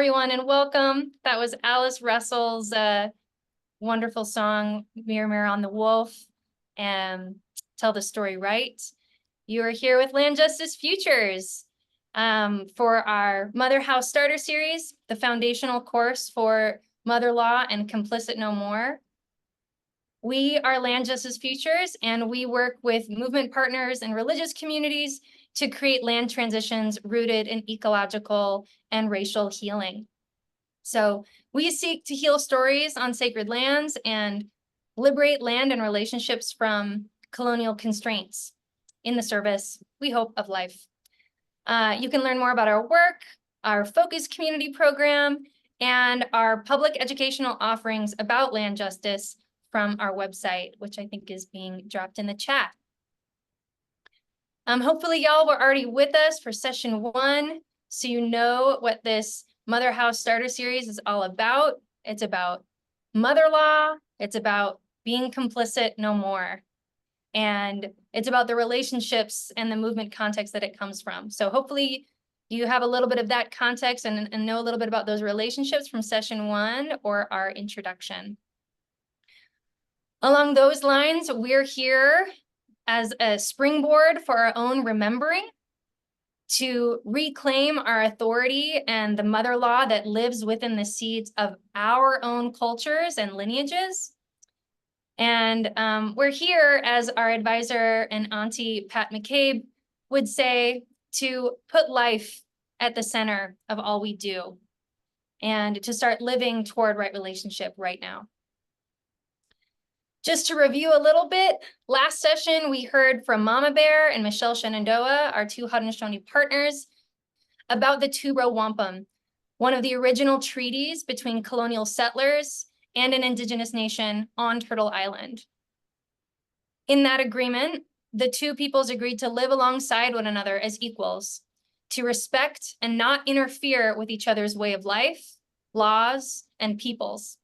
everyone, and welcome. That was Alice Russell's wonderful song, Mirror, Mirror on the Wolf, and Tell the Story Right. You are here with Land Justice Futures for our Motherhouse Starter Series, the foundational course for mother law and complicit no more. We are Land Justice Futures, and we work with movement partners and religious communities to create land transitions rooted in ecological and racial healing. So we seek to heal stories on sacred lands and liberate land and relationships from colonial constraints in the service, we hope, of life. You can learn more about our work, our focus community program, and our public educational offerings about land justice from our website, which I think is being dropped in the chat. Hopefully y'all were already with us for session 1, so you know what this Motherhouse Starter Series is all about. It's about mother law, it's about being complicit no more, and it's about the relationships and the movement context that it comes from. So hopefully you have a little bit of that context and know a little bit about those relationships from session 1 or our introduction. Along those lines, we're here as a springboard for our own remembering, to reclaim our authority and the mother law that lives within the seeds of our own cultures and lineages. And we're here, as our advisor and auntie Pat McCabe would say, to put life at the center of all we do and to start living toward right relationship right now. Just to review a little bit, last session we heard from Mama Bear and Michelle Shenandoah, our 2 Haudenosaunee partners, about the Tubro Wampum, one of the original treaties between colonial settlers and an indigenous nation on Turtle Island. In that agreement, the 2 peoples agreed to live alongside one another as equals, to respect and not interfere with each other's way of life, laws, and peoples.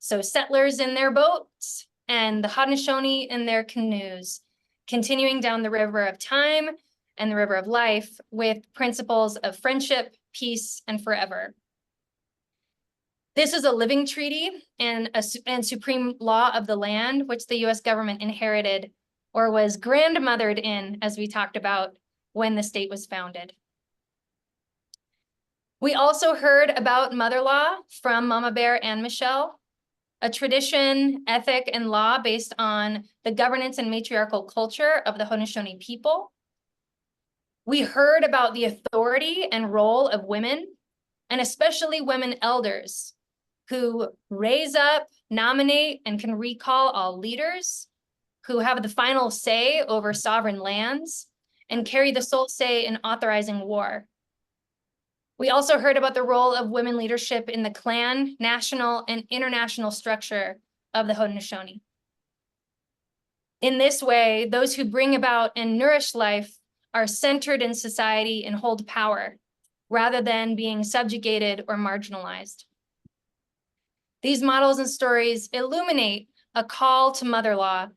So settlers in their boats, and the Haudenosaunee in their canoes, continuing down the river of time and the river of life with principles of friendship, peace, and forever. This is a living treaty and supreme law of the land, which the US government inherited or was grandmothered in, as we talked about, when the state was founded. We also heard about mother law from Mama Bear and Michelle, a tradition, ethic, and law based on the governance and matriarchal culture of the Haudenosaunee people. We heard about the authority and role of women, and especially women elders, who raise up, nominate, and can recall all leaders, who have the final say over sovereign lands, and carry the sole say in authorizing war. We also heard about the role of women leadership in the clan, national, and international structure of the Haudenosaunee. In this way, those who bring about and nourish life are centered in society and hold power, rather than being subjugated or marginalized. These models and stories illuminate a call to mother law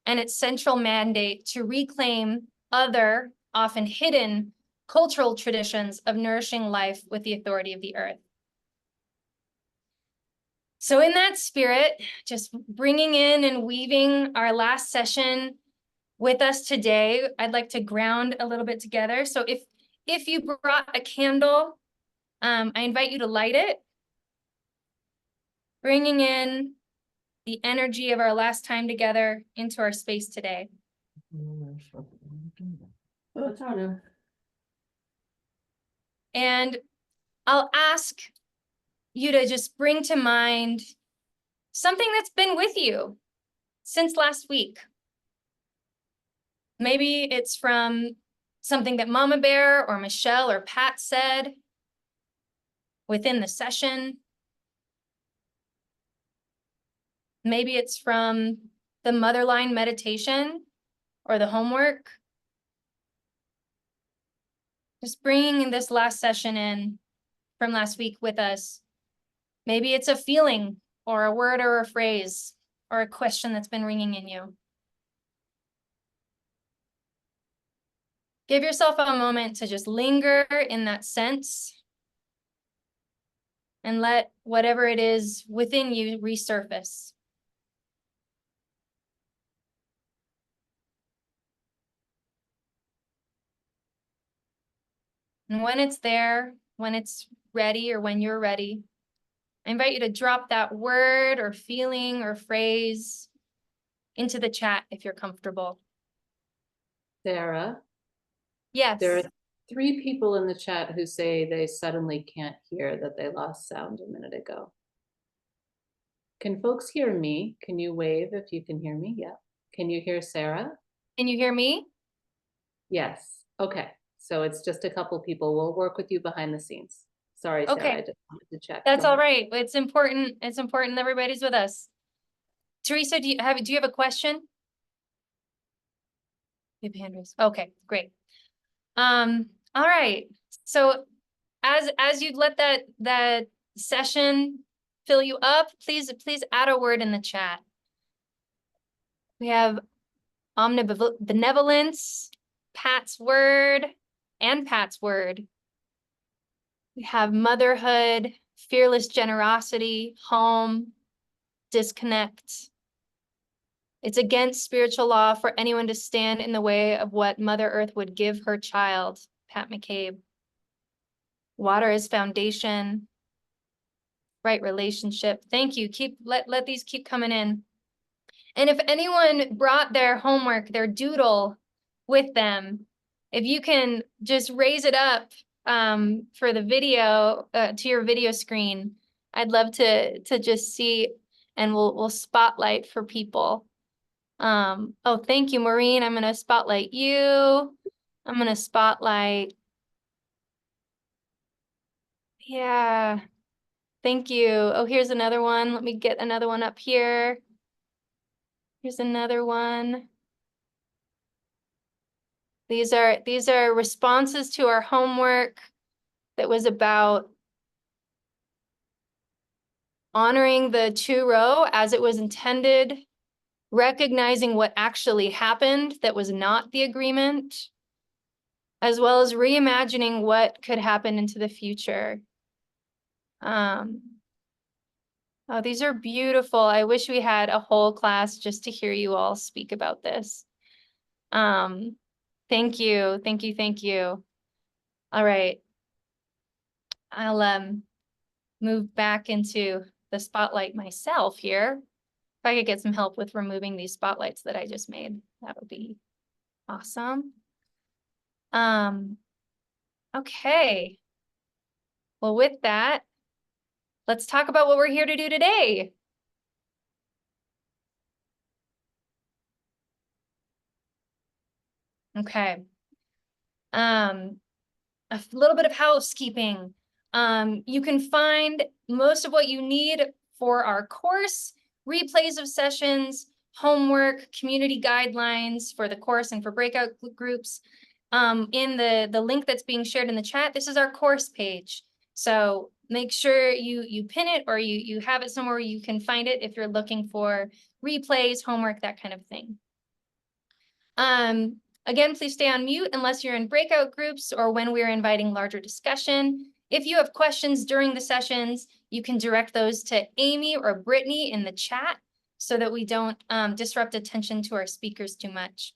and its central mandate to reclaim other, often hidden, cultural traditions of nourishing life with the authority of the earth. So in that spirit, just bringing in and weaving our last session with us today, I'd like to ground a little bit together. So if you brought a candle, I invite you to light it, bringing in the energy of our last time together into our space today. And I'll ask you to just bring to mind something that's been with you since last week. Maybe it's from something that Mama Bear or Michelle or Pat said within the session. Maybe it's from the Motherline meditation or the homework. Just bringing this last session in from last week with us. Maybe it's a feeling or a word or a phrase or a question that's been ringing in you. Give yourself a moment to just linger in that sense and let whatever it is within you resurface. And when it's there, when it's ready, or when you're ready, I invite you to drop that word or feeling or phrase into the chat if you're comfortable. Sarah, Yes. there are 3 people in the chat who say they suddenly can't hear, that they lost sound a minute ago. Can folks hear me? Can you wave if you can hear me? Yeah. Can you hear Sarah? Can you hear me? Yes. Okay. So it's just a couple people. We'll work with you behind the scenes. Sorry, Sarah, Okay. I just wanted to check. That's all right. It's important. It's important that everybody's with us. Teresa, do you have a question? You have hand raised. Okay, great. All right. So as you let that session fill you up, please add a word in the chat. We have omnibenevolence, Pat's word, and Pat's word. We have motherhood, fearless generosity, home, disconnect. It's against spiritual law for anyone to stand in the way of what Mother Earth would give her child, Pat McCabe. Water is foundation, right relationship. Thank you. Let these keep coming in. And if anyone brought their homework, their doodle with them, if you can just raise it up for the video, to your video screen, I'd love to just see, and we'll spotlight for people. Oh, thank you, Maureen. I'm gonna spotlight you. I'm gonna spotlight. Yeah, thank you. Oh, here's another one. Let me get another one up here. Here's another one. These are responses to our homework that was about honoring the two-row as it was intended, recognizing what actually happened that was not the agreement, as well as reimagining what could happen into the future. Oh, these are beautiful. I wish we had a whole class just to hear you all speak about this. Thank you, thank you, thank you. All right. I'll move back into the spotlight myself here. If I could get some help with removing these spotlights that I just made, that would be awesome. Okay. Well, with that, let's talk about what we're here to do today. Okay. A little bit of housekeeping. You can find most of what you need for our course, replays of sessions, homework, community guidelines for the course and for breakout groups, in the link that's being shared in the chat. This is our course page. So make sure you pin it, or you have it somewhere you can find it if you're looking for replays, homework, that kind of thing. Again, please stay on mute unless you're in breakout groups or when we're inviting larger discussion. If you have questions during the sessions, you can direct those to Amy or Brittany in the chat so that we don't disrupt attention to our speakers too much.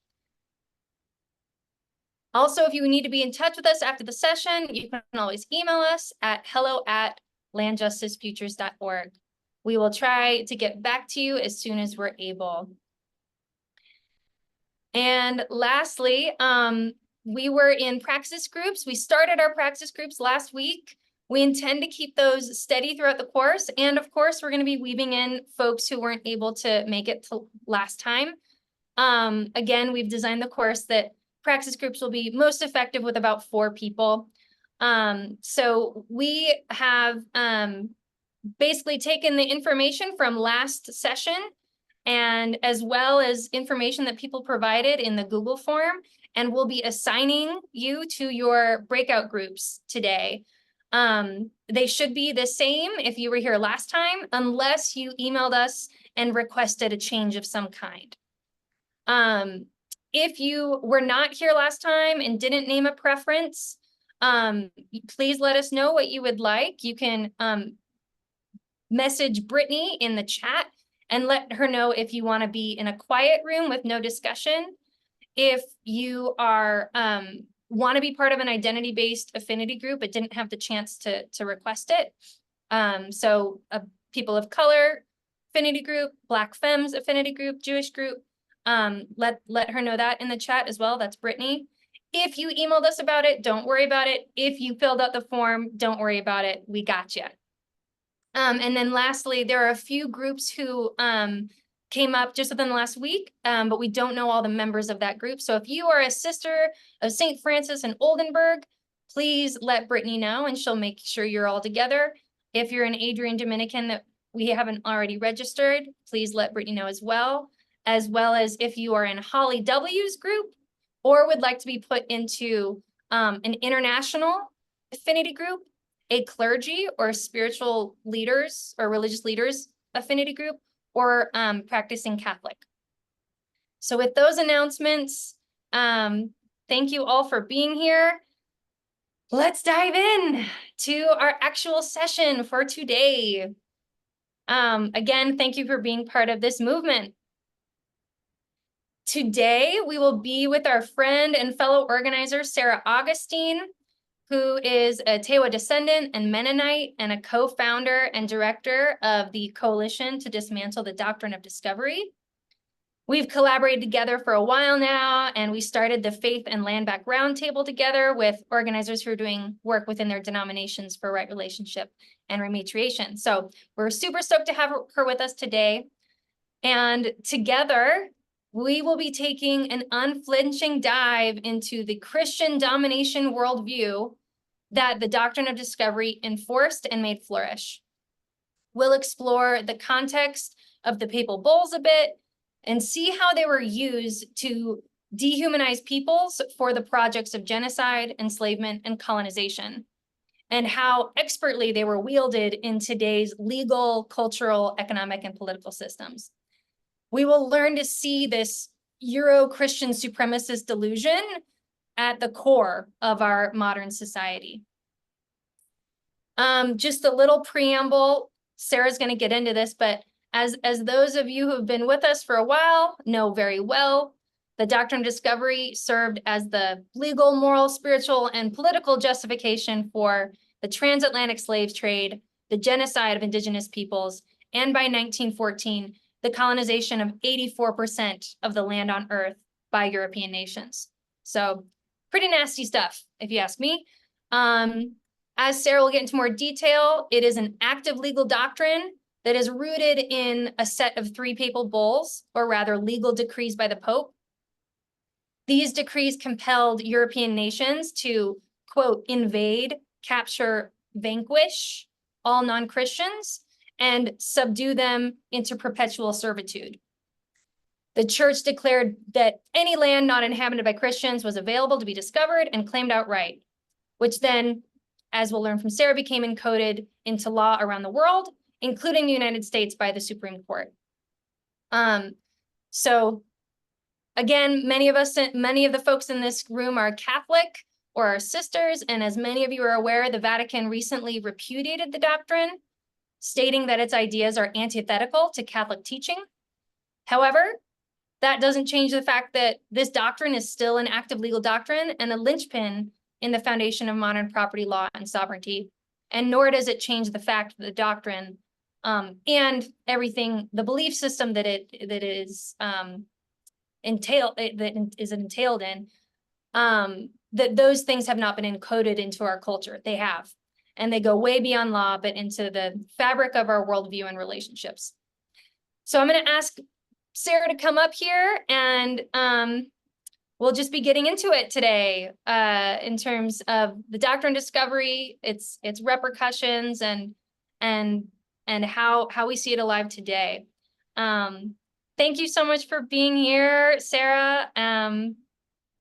Also, if you need to be in touch with us after the session, you can always email us at hello@landjusticefutures.org. We will try to get back to you as soon as we're able. And lastly, we were in praxis groups. We started our praxis groups last week. We intend to keep those steady throughout the course. And of course, we're going to be weaving in folks who weren't able to make it to last time. Again, we've designed the course that praxis groups will be most effective with about 4 people. So we have basically taken the information from last session, and as well as information that people provided in the Google form, and we'll be assigning you to your breakout groups today. They should be the same if you were here last time, unless you emailed us and requested a change of some kind. If you were not here last time and didn't name a preference, please let us know what you would like. You can message Brittany in the chat and let her know if you want to be in a quiet room with no discussion. If you are want to be part of an identity-based affinity group, but didn't have the chance to request it. So people of color affinity group, Black femmes affinity group, Jewish group. Let her know that in the chat as well. That's Brittany. If you emailed us about it, don't worry about it. If you filled out the form, don't worry about it. We got you. And then lastly, there are a few groups who came up just within the last week, but we don't know all the members of that group. So if you are a sister of St. Francis in Oldenburg, please let Brittany know and she'll make sure you're all together. If you're an Adrian Dominican that we haven't already registered, please let Brittany know as well as if you are in Holly W's group or would like to be put into an international affinity group, a clergy or spiritual leaders or religious leaders affinity group, or practicing Catholic. So with those announcements, thank you all for being here. Let's dive in to our actual session for today. Again, thank you for being part of this movement. Today, we will be with our friend and fellow organizer, Sarah Augustine, who is a Tewa descendant and Mennonite and a co-founder and director of the Coalition to Dismantle the Doctrine of Discovery. We've collaborated together for a while now, and we started the Faith and Land Back Roundtable together with organizers who are doing work within their denominations for right relationship and rematriation. So we're super stoked to have her with us today. And together, we will be taking an unflinching dive into the Christian domination worldview that the Doctrine of Discovery enforced and made flourish. We'll explore the context of the papal bulls a bit and see how they were used to dehumanize peoples for the projects of genocide, enslavement, and colonization, and how expertly they were wielded in today's legal, cultural, economic, and political systems. We will learn to see this Euro Christian-supremacist delusion at the core of our modern society. Just a little preamble. Sarah's going to get into this, but as those of you who have been with us for a while know very well, the Doctrine of Discovery served as the legal, moral, spiritual, and political justification for the transatlantic slave trade, the genocide of indigenous peoples, and by 1914, the colonization of 84% of the land on Earth by European nations. So pretty nasty stuff, if you ask me. As Sarah will get into more detail, it is an active legal doctrine that is rooted in a set of 3 papal bulls, or rather legal decrees by the Pope. These decrees compelled European nations to, quote, invade, capture, vanquish all non-Christians, and subdue them into perpetual servitude. The church declared that any land not inhabited by Christians was available to be discovered and claimed outright, which then, as we'll learn from Sarah, became encoded into law around the world, including the United States by the Supreme Court. So again, many of the folks in this room are Catholic or are sisters, and as many of you are aware, the Vatican recently repudiated the doctrine, stating that its ideas are antithetical to Catholic teaching. However, that doesn't change the fact that this doctrine is still an active legal doctrine and a linchpin in the foundation of modern property law and sovereignty, and nor does it change the fact that the doctrine and everything, the belief system that is entailed in, that those things have not been encoded into our culture. They have, and they go way beyond law, but into the fabric of our worldview and relationships. So I'm going to ask Sarah to come up here, and we'll just be getting into it today in terms of the Doctrine of Discovery, its repercussions, and how we see it alive today. Thank you so much for being here, Sarah.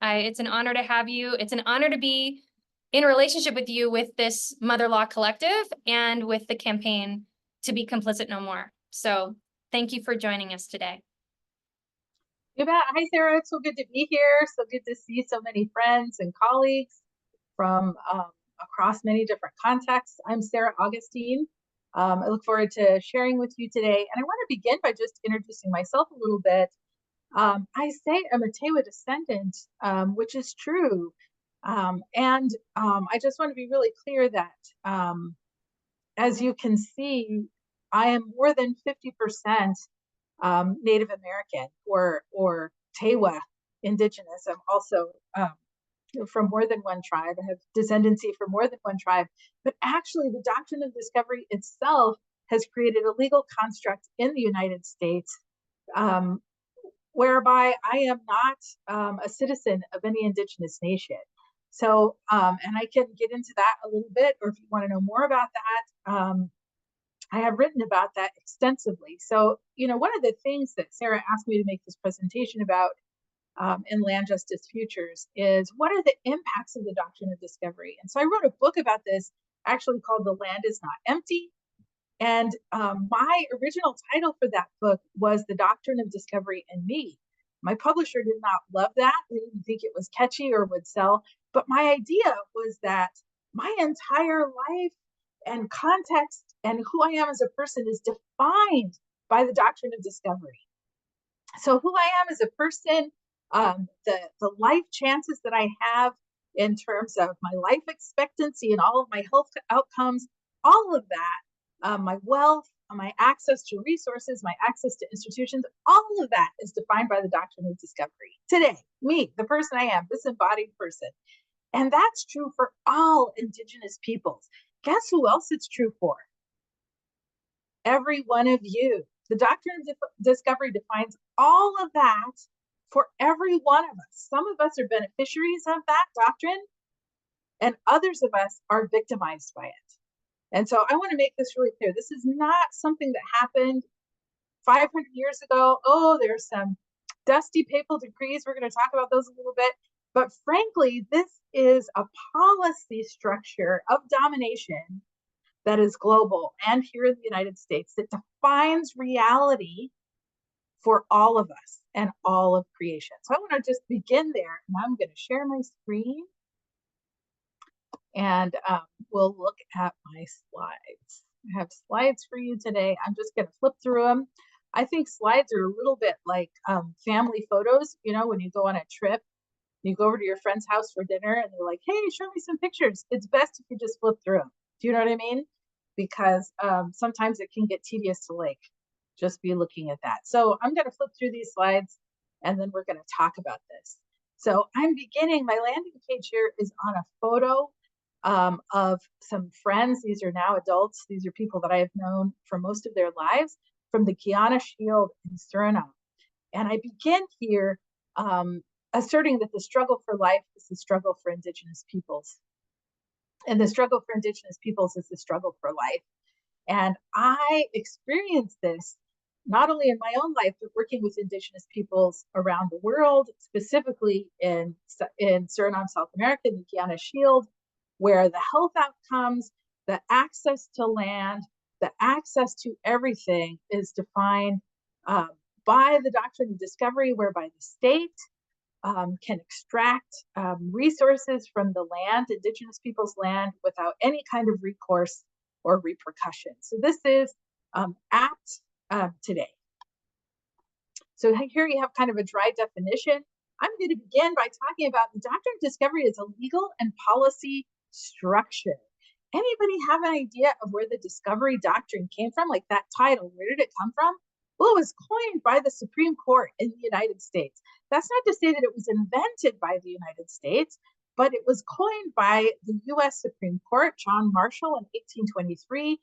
It's an honor to have you. It's an honor to be in a relationship with you with this Mother Law Collective and with the campaign to be complicit no more. So thank you for joining us today. You bet. Hi, Sarah. It's so good to be here. So good to see so many friends and colleagues from across many different contexts. I'm Sarah Augustine. I look forward to sharing with you today. And I want to begin by just introducing myself a little bit. I say I'm a Tewa descendant, which is true. I just want to be really clear that, as you can see, I am more than 50% Native American or Tewa indigenous. I'm also from more than one tribe. I have descendancy from more than one tribe. But actually, the doctrine of discovery itself has created a legal construct in the United States whereby I am not a citizen of any indigenous nation. So, and I can get into that a little bit, or if you want to know more about that, I have written about that extensively. So, one of the things that Sarah asked me to make this presentation about in Land Justice Futures is what are the impacts of the doctrine of discovery? And so I wrote a book about this, actually called The Land is Not Empty. And my original title for that book was The Doctrine of Discovery and Me. My publisher did not love that. They didn't think it was catchy or would sell. But my idea was that my entire life and context and who I am as a person is defined by the doctrine of discovery. So who I am as a person, the life chances that I have in terms of my life expectancy and all of my health outcomes, all of that, my wealth, my access to resources, my access to institutions, all of that is defined by the doctrine of discovery. Today, me, the person I am, this embodied person. And that's true for all indigenous peoples. Guess who else it's true for? Every one of you. The doctrine of discovery defines all of that for every one of us. Some of us are beneficiaries of that doctrine, and others of us are victimized by it. And so I want to make this really clear. This is not something that happened 500 years ago. Oh, there's some dusty papal decrees. We're going to talk about those a little bit. But frankly, this is a policy structure of domination that is global and here in the United States that defines reality for all of us and all of creation. So I want to just begin there. And I'm going to share my screen. And we'll look at my slides. I have slides for you today. I'm just going to flip through them. I think slides are a little bit like family photos. When you go on a trip, you go over to your friend's house for dinner and they're like, hey, show me some pictures. It's best if you just flip through them. Do you know what I mean? Because sometimes it can get tedious to just be looking at that. So I'm going to flip through these slides and then we're going to talk about this. So I'm beginning, my landing page here is on a photo of some friends. These are now adults. These are people that I have known for most of their lives from the Guiana Shield in Suriname. And I begin here asserting that the struggle for life is the struggle for indigenous peoples. And the struggle for indigenous peoples is the struggle for life. And I experienced this not only in my own life, but working with indigenous peoples around the world, specifically in Suriname, South America, the Guiana Shield, where the health outcomes, the access to land, the access to everything is defined by the doctrine of discovery, whereby the state can extract resources from the land, indigenous people's land, without any kind of recourse or repercussion. So this is apt today. So here you have kind of a dry definition. I'm going to begin by talking about the doctrine of discovery as a legal and policy structure. Anybody have an idea of where the discovery doctrine came from? Like that title, where did it come from? Well, it was coined by the Supreme Court in the United States. That's not to say that it was invented by the United States, but it was coined by the US Supreme Court, John Marshall, in 1823.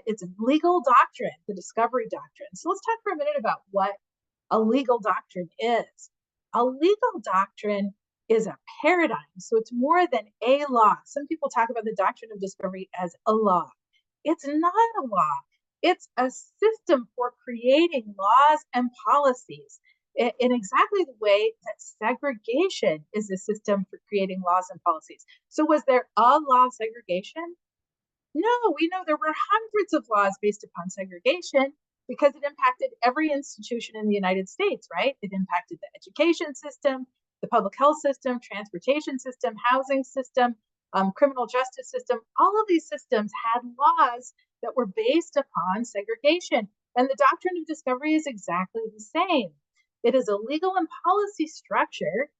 It's a legal doctrine, the discovery doctrine. So let's talk for a minute about what a legal doctrine is. A legal doctrine is a paradigm. So it's more than a law. Some people talk about the doctrine of discovery as a law. It's not a law. It's a system for creating laws and policies in exactly the way that segregation is a system for creating laws and policies. So was there a law of segregation? No, we know there were hundreds of laws based upon segregation because it impacted every institution in the United States, right? It impacted the education system, the public health system, transportation system, housing system, criminal justice system. All of these systems had laws that were based upon segregation. And the doctrine of discovery is exactly the same. It is a legal and policy structure,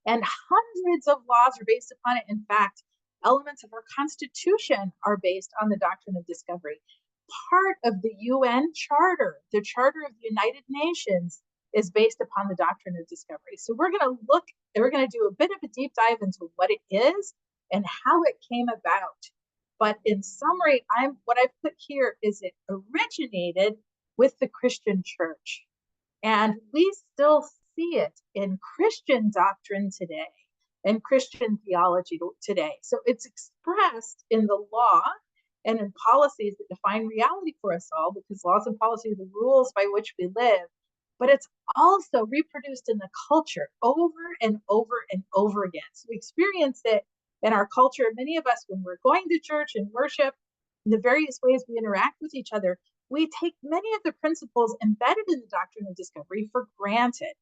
and hundreds of laws are based upon it. In fact, elements of our Constitution are based on the doctrine of discovery. Part of the UN Charter, the Charter of the United Nations, is based upon the doctrine of discovery. So we're going to do a bit of a deep dive into what it is and how it came about. But in summary, what I've put here is it originated with the Christian church. And we still see it in Christian doctrine today, and Christian theology today. So it's expressed in the law and in policies that define reality for us all, because laws and policies are the rules by which we live. But it's also reproduced in the culture over and over and over again. So we experience it in our culture, many of us, when we're going to church and worship, the various ways we interact with each other, we take many of the principles embedded in the doctrine of discovery for granted,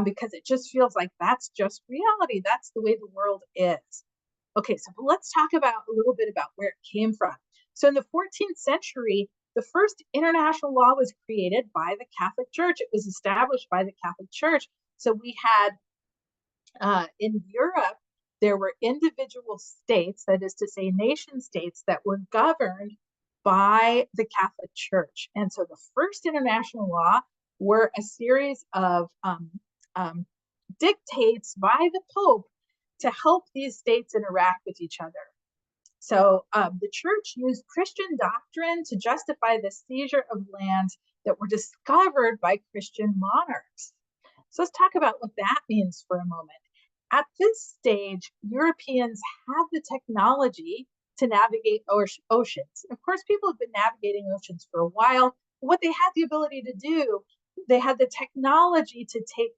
because it just feels like that's just reality. That's the way the world is. Okay, so let's talk about a little bit about where it came from. So in the 14th century, the first international law was created by the Catholic Church. It was established by the Catholic Church. So we had, in Europe, there were individual states, that is to say nation states, that were governed by the Catholic Church. And so the first international law were a series of dictates by the Pope to help these states interact with each other. So the church used Christian doctrine to justify the seizure of lands that were discovered by Christian monarchs. So let's talk about what that means for a moment. At this stage, Europeans have the technology to navigate oceans. Of course, people have been navigating oceans for a while. What they had the ability to do, they had the technology to take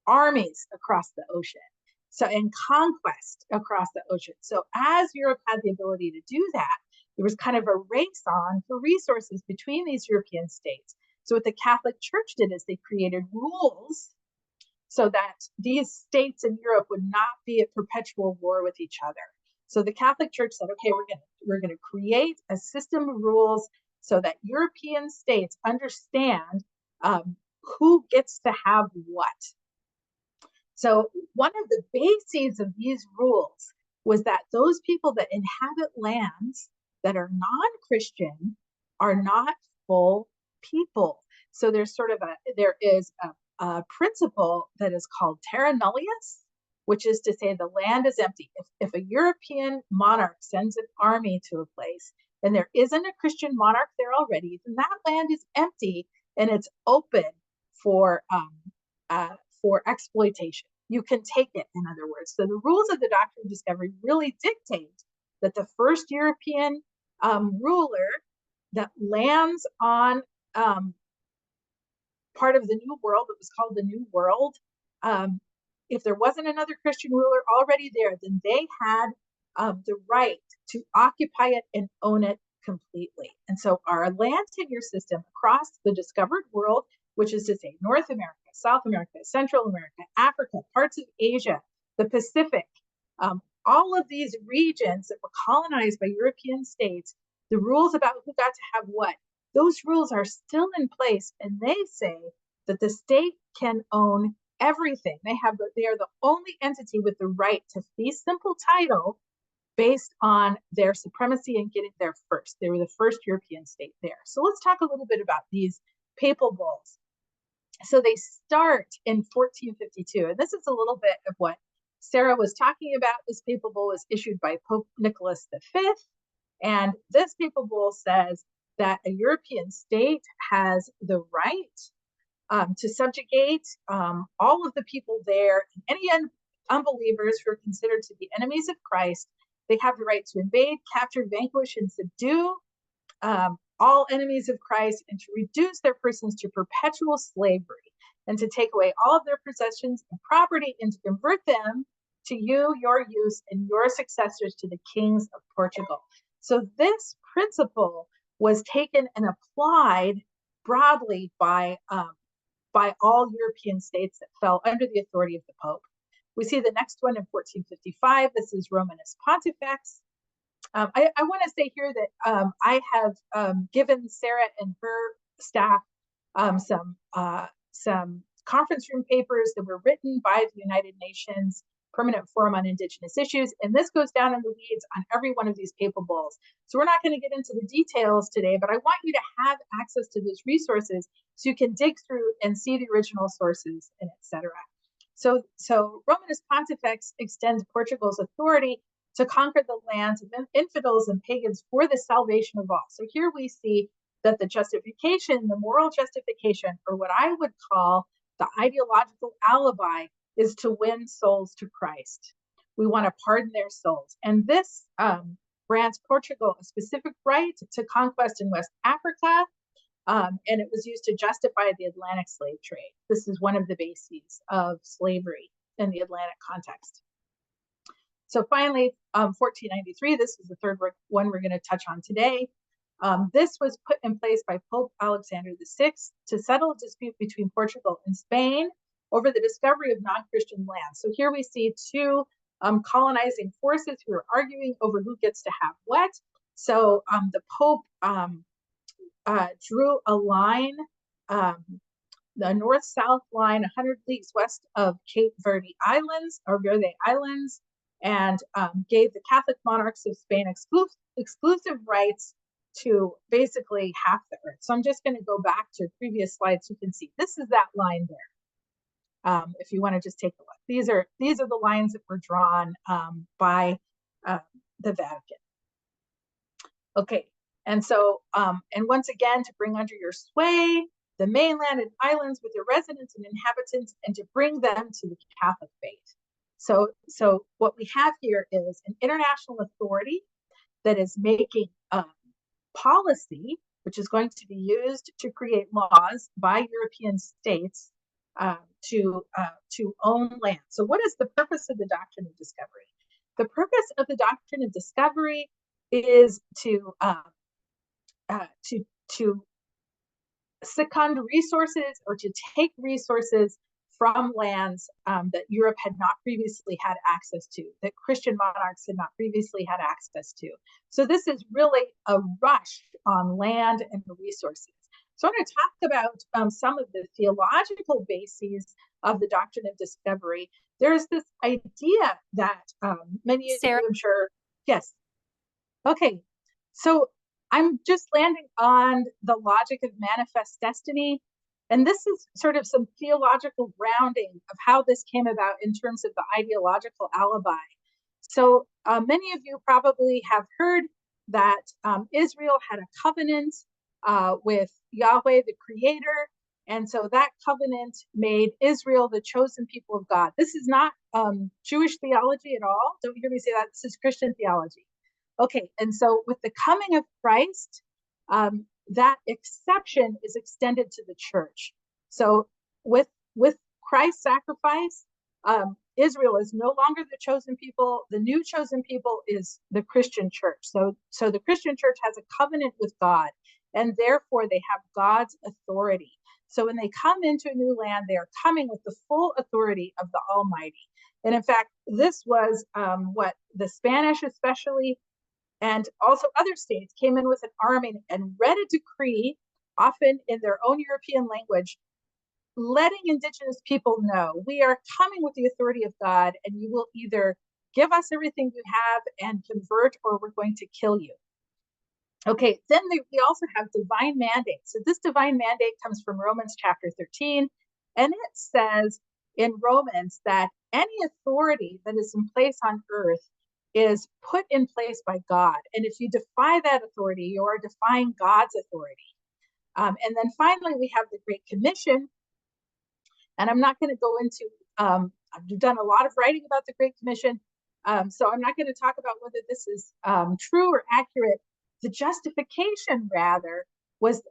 armies across the ocean. So, and conquest across the ocean. So as Europe had the ability to do that, there was kind of a race on for resources between these European states. So what the Catholic Church did is they created rules so that these states in Europe would not be at perpetual war with each other. So the Catholic Church said, okay, we're gonna create a system of rules so that European states understand who gets to have what. So one of the bases of these rules was that those people that inhabit lands that are non-Christian are not full people. So there is a principle that is called terra nullius, which is to say the land is empty. If a European monarch sends an army to a place and there isn't a Christian monarch there already, then that land is empty and it's open for exploitation. You can take it, in other words. So the rules of the Doctrine of Discovery really dictate that the first European ruler that lands on part of the New World, that was called the New World, if there wasn't another Christian ruler already there, then they had the right to occupy it and own it completely. And so our land tenure system across the discovered world, which is to say North America, South America, Central America, Africa, parts of Asia, the Pacific, all of these regions that were colonized by European states, the rules about who got to have what, those rules are still in place, and they say that the state can own everything. They are the only entity with the right to fee simple title based on their supremacy and getting there first. They were the first European state there. So let's talk a little bit about these papal bulls. So they start in 1452, and this is a little bit of what Sarah was talking about. This papal bull was issued by Pope Nicholas V, and this papal bull says that a European state has the right to subjugate all of the people there, and any unbelievers who are considered to be enemies of Christ. They have the right to invade, capture, vanquish, and subdue all enemies of Christ, and to reduce their persons to perpetual slavery, and to take away all of their possessions and property, and to convert them to you, your use, and your successors to the kings of Portugal. So this principle was taken and applied broadly by all European states that fell under the authority of the Pope. We see the next one in 1455. This is Romanus Pontifex. I want to say here that I have given Sarah and her staff some conference room papers that were written by the United Nations Permanent Forum on Indigenous Issues, and this goes down in the weeds on every one of these papal bulls. So we're not going to get into the details today, but I want you to have access to those resources so you can dig through and see the original sources and etc. So Romanus Pontifex extends Portugal's authority to conquer the lands of infidels and pagans for the salvation of all. So here we see that the justification, the moral justification, or what I would call the ideological alibi, is to win souls to Christ. We want to pardon their souls. And this grants Portugal a specific right to conquest in West Africa, and it was used to justify the Atlantic slave trade. This is one of the bases of slavery in the Atlantic context. So finally, 1493, this is the third one we're going to touch on today. This was put in place by Pope Alexander VI to settle a dispute between Portugal and Spain over the discovery of non-Christian lands. So here we see two colonizing forces who are arguing over who gets to have what. So the Pope drew a line, the north-south line, 100 leagues west of Cape Verde Islands, or Verde Islands, and gave the Catholic monarchs of Spain exclusive rights to basically half the earth. So I'm just going to go back to previous slides. You can see this is that line there. If you want to just take a look, these are the lines that were drawn by the Vatican. Okay, and so and once again, to bring under your sway the mainland and islands with their residents and inhabitants, and to bring them to the Catholic faith. So what we have here is an international authority that is making policy, which is going to be used to create laws by European states to own land. So what is the purpose of the Doctrine of Discovery? The purpose of the Doctrine of Discovery is to second resources, or to take resources from lands that Europe had not previously had access to, that Christian monarchs had not previously had access to. So this is really a rush on land and resources. So I'm going to talk about some of the theological bases of the Doctrine of Discovery. There's this idea that many of you, I'm sure, yes. Okay, so I'm just landing on the logic of manifest destiny. And this is sort of some theological grounding of how this came about in terms of the ideological alibi. So many of you probably have heard that Israel had a covenant with Yahweh, the creator. And so that covenant made Israel the chosen people of God. This is not Jewish theology at all. Don't hear me say that. This is Christian theology. Okay, and so with the coming of Christ, that exception is extended to the church. So with Christ's sacrifice, Israel is no longer the chosen people. The new chosen people is the Christian church. So the Christian church has a covenant with God, and therefore they have God's authority. So when they come into a new land, they are coming with the full authority of the Almighty. And in fact, this was what the Spanish especially, and also other states, came in with an army and read a decree, often in their own European language, letting indigenous people know, we are coming with the authority of God, and you will either give us everything you have and convert, or we're going to kill you. Okay, then we also have divine mandate. So this divine mandate comes from Romans chapter 13, and it says in Romans that any authority that is in place on earth is put in place by God. And if you defy that authority, you are defying God's authority. And then finally, we have the Great Commission. And I'm not going to go into, I've done a lot of writing about the Great Commission. So I'm not going to talk about whether this is true or accurate. The justification, rather, was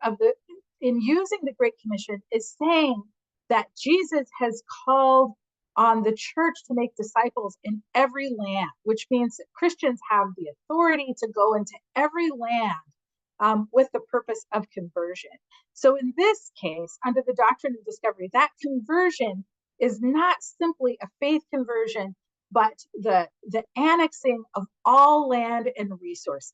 in using the Great Commission is saying that Jesus has called on the church to make disciples in every land, which means that Christians have the authority to go into every land with the purpose of conversion. So in this case, under the Doctrine of Discovery, that conversion is not simply a faith conversion, but the annexing of all land and resources.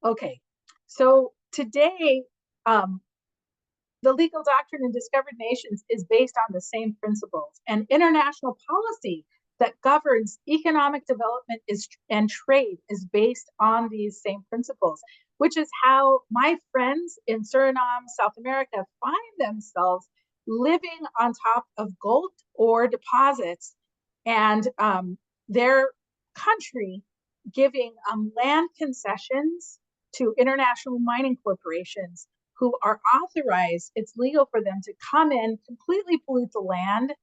Okay, so today, the legal doctrine in discovered nations is based on the same principles, and international policy that governs economic development and trade is based on these same principles, which is how my friends in Suriname, South America, find themselves living on top of gold ore deposits, and their country giving land concessions to international mining corporations who are authorized. It's legal for them to come in, completely pollute the land,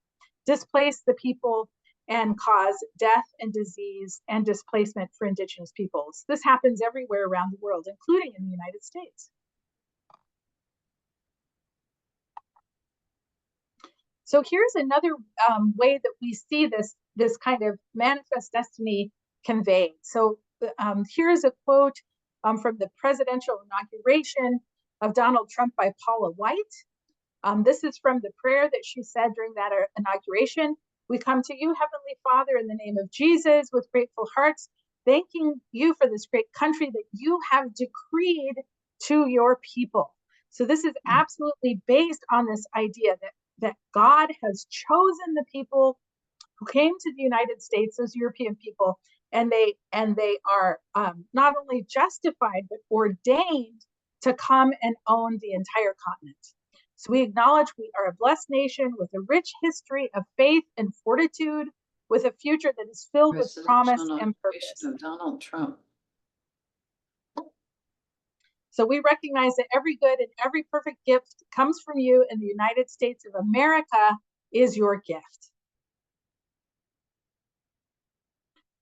displace the people, and cause death and disease and displacement for indigenous peoples. This happens everywhere around the world, including in the United States. So here's another way that we see this kind of manifest destiny conveyed. So here's a quote from the presidential inauguration of Donald Trump by Paula White. This is from the prayer that she said during that inauguration. We come to you, Heavenly Father, in the name of Jesus, with grateful hearts, thanking you for this great country that you have decreed to your people. So this is absolutely based on this idea that God has chosen the people who came to the United States, those European people, and they are not only justified, but ordained to come and own the entire continent. So we acknowledge we are a blessed nation with a rich history of faith and fortitude, with a future that is filled with promise and purpose. Of Donald Trump. So we recognize that every good and every perfect gift comes from you, and the United States of America is your gift.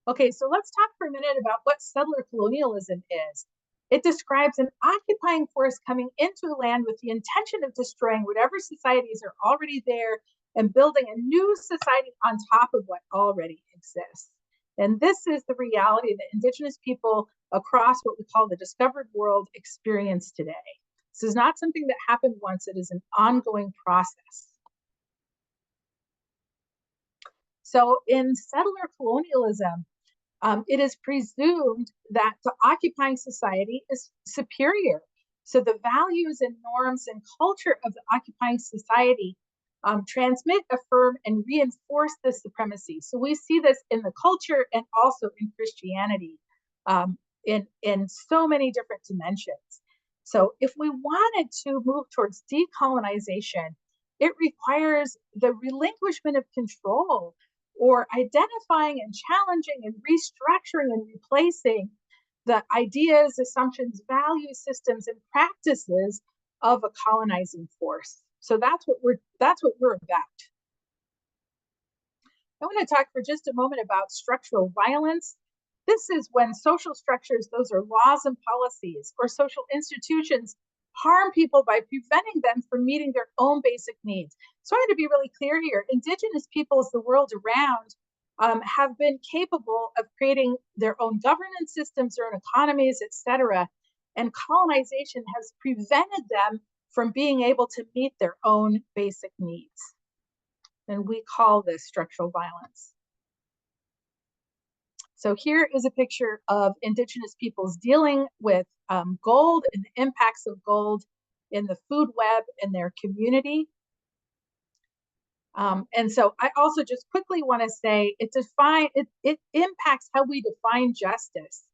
Okay, so let's talk for a minute about what settler colonialism is. It describes an occupying force coming into land with the intention of destroying whatever societies are already there and building a new society on top of what already exists. And this is the reality that indigenous people across what we call the discovered world experience today. This is not something that happened once, it is an ongoing process. So in settler colonialism, it is presumed that the occupying society is superior. So the values and norms and culture of the occupying society transmit, affirm, and reinforce this supremacy. So we see this in the culture and also in Christianity in so many different dimensions. So if we wanted to move towards decolonization, it requires the relinquishment of control, or identifying and challenging and restructuring and replacing the ideas, assumptions, value systems, and practices of a colonizing force. So that's what we're about. I want to talk for just a moment about structural violence. This is when social structures, those are laws and policies, or social institutions, harm people by preventing them from meeting their own basic needs. So I want to be really clear here. Indigenous peoples the world around have been capable of creating their own governance systems, their own economies, etc. And colonization has prevented them from being able to meet their own basic needs. And we call this structural violence. So here is a picture of indigenous peoples dealing with gold and the impacts of gold in the food web in their community. And so I also just quickly want to say it impacts how we define justice.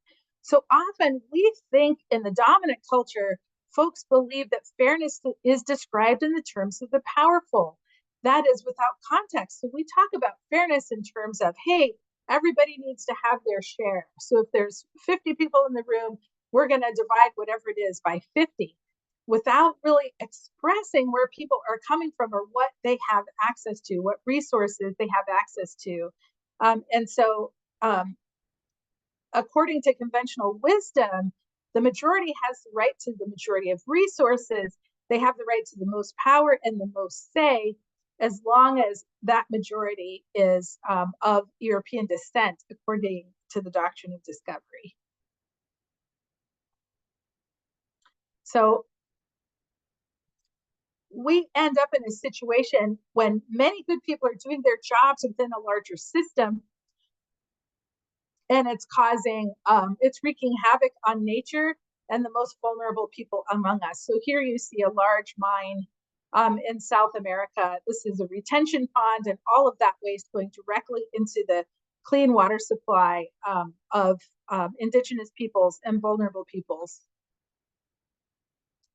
So often we think in the dominant culture, folks believe that fairness is described in the terms of the powerful. That is without context. So we talk about fairness in terms of, hey, everybody needs to have their share. So if there's 50 people in the room, we're going to divide whatever it is by 50, without really expressing where people are coming from or what they have access to, what resources they have access to. And so according to conventional wisdom, the majority has the right to the majority of resources. They have the right to the most power and the most say, as long as that majority is of European descent, according to the Doctrine of Discovery. So we end up in a situation when many good people are doing their jobs within a larger system, and it's causing, it's wreaking havoc on nature and the most vulnerable people among us. So here you see a large mine in South America. This is a retention pond, and all of that waste going directly into the clean water supply of indigenous peoples and vulnerable peoples.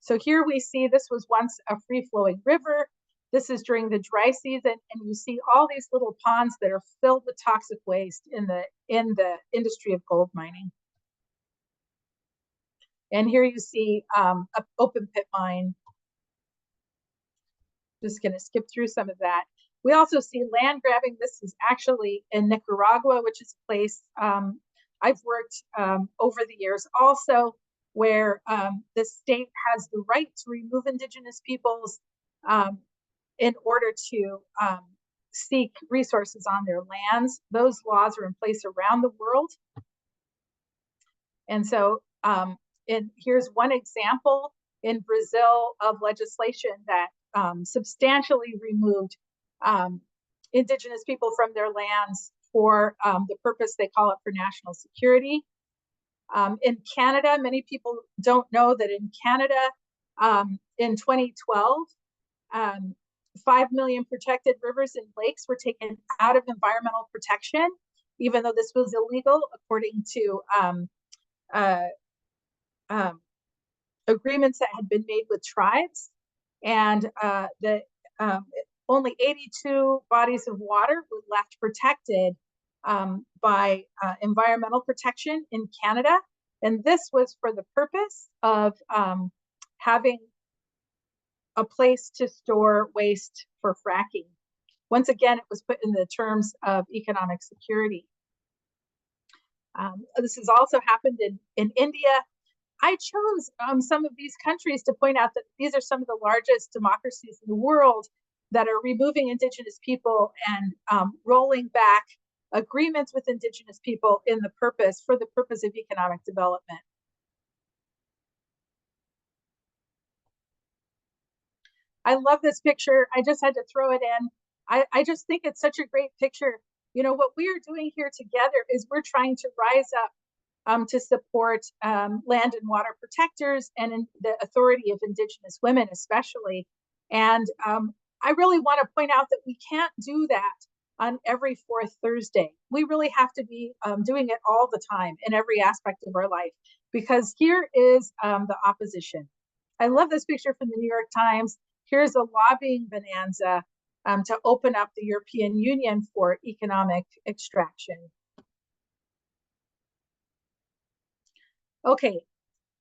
So here we see this was once a free-flowing river. This is during the dry season, and you see all these little ponds that are filled with toxic waste in the industry of gold mining. And here you see an open pit mine. Just going to skip through some of that. We also see land grabbing. This is actually in Nicaragua, which is a place I've worked over the years also, where the state has the right to remove indigenous peoples in order to seek resources on their lands. Those laws are in place around the world. And so here's one example in Brazil of legislation that substantially removed indigenous people from their lands for the purpose they call it for national security. In Canada, many people don't know that in Canada, in 2012, 5 million protected rivers and lakes were taken out of environmental protection, even though this was illegal according to agreements that had been made with tribes. And only 82 bodies of water were left protected by environmental protection in Canada. And this was for the purpose of having a place to store waste for fracking. Once again, it was put in the terms of economic security. This has also happened in India. I chose some of these countries to point out that these are some of the largest democracies in the world that are removing indigenous people and rolling back agreements with indigenous people for the purpose of economic development. I love this picture. I just had to throw it in. I just think it's such a great picture. You know, what we are doing here together is we're trying to rise up to support land and water protectors and in the authority of indigenous women especially. And I really want to point out that we can't do that on every fourth Thursday. We really have to be doing it all the time in every aspect of our life, because here is the opposition. I love this picture from the New York Times. Here's a lobbying bonanza to open up the European Union for economic extraction. Okay,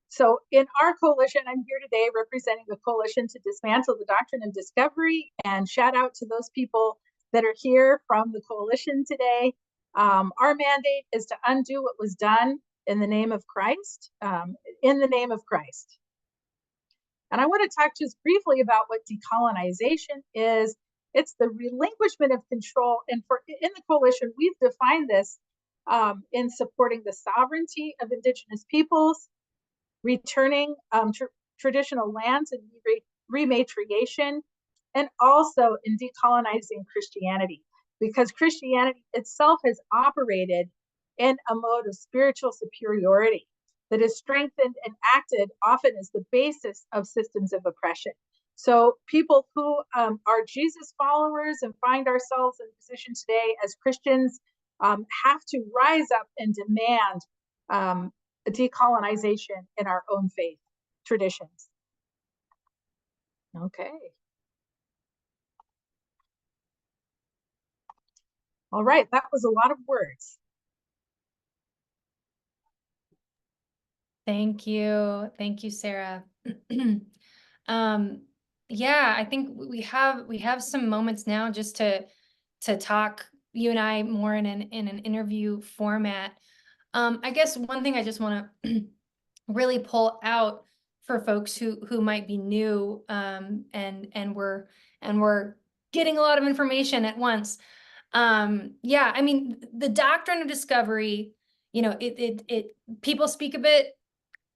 so in our coalition, I'm here today representing the coalition to dismantle the doctrine of discovery, and shout out to those people that are here from the coalition today. Our mandate is to undo what was done in the name of Christ, in the name of Christ. And I want to talk just briefly about what decolonization is. It's the relinquishment of control. And in the coalition, we've defined this in supporting the sovereignty of indigenous peoples, returning traditional lands and rematriation, and also in decolonizing Christianity, because Christianity itself has operated in a mode of spiritual superiority that is strengthened and acted often as the basis of systems of oppression. So people who are Jesus followers and find ourselves in a position today as Christians have to rise up and demand decolonization in our own faith traditions. Okay. All right, that was a lot of words. Thank you, Sarah. Yeah, I think we have some moments now just to talk, you and I, more in an interview format. I guess one thing I just want to really pull out for folks who might be new, and we're getting a lot of information at once. Yeah, I mean, the doctrine of discovery, you know, it people speak of it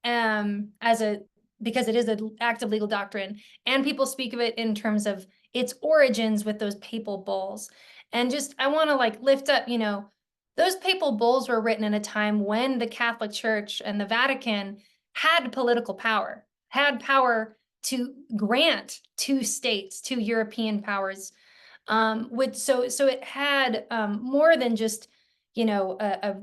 as a because it is an active legal doctrine, and people speak of it in terms of its origins with those papal bulls. And just, I want to like lift up, those papal bulls were written in a time when the Catholic Church and the Vatican had political power, had power to grant to states, to European powers, so it had more than just a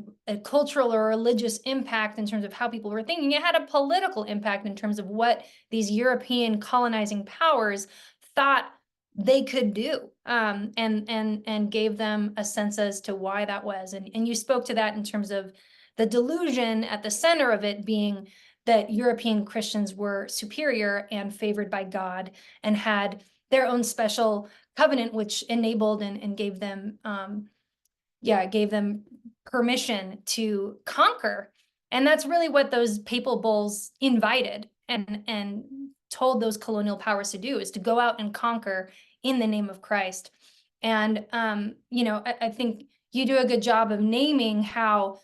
cultural or religious impact in terms of how people were thinking. It had a political impact in terms of what these European colonizing powers thought they could do, and gave them a sense as to why that was. And you spoke to that in terms of the delusion at the center of it being that European Christians were superior and favored by God and had their own special covenant, which enabled and gave them permission to conquer. And that's really what those papal bulls invited and told those colonial powers to do, is to go out and conquer in the name of Christ. And I think you do a good job of naming how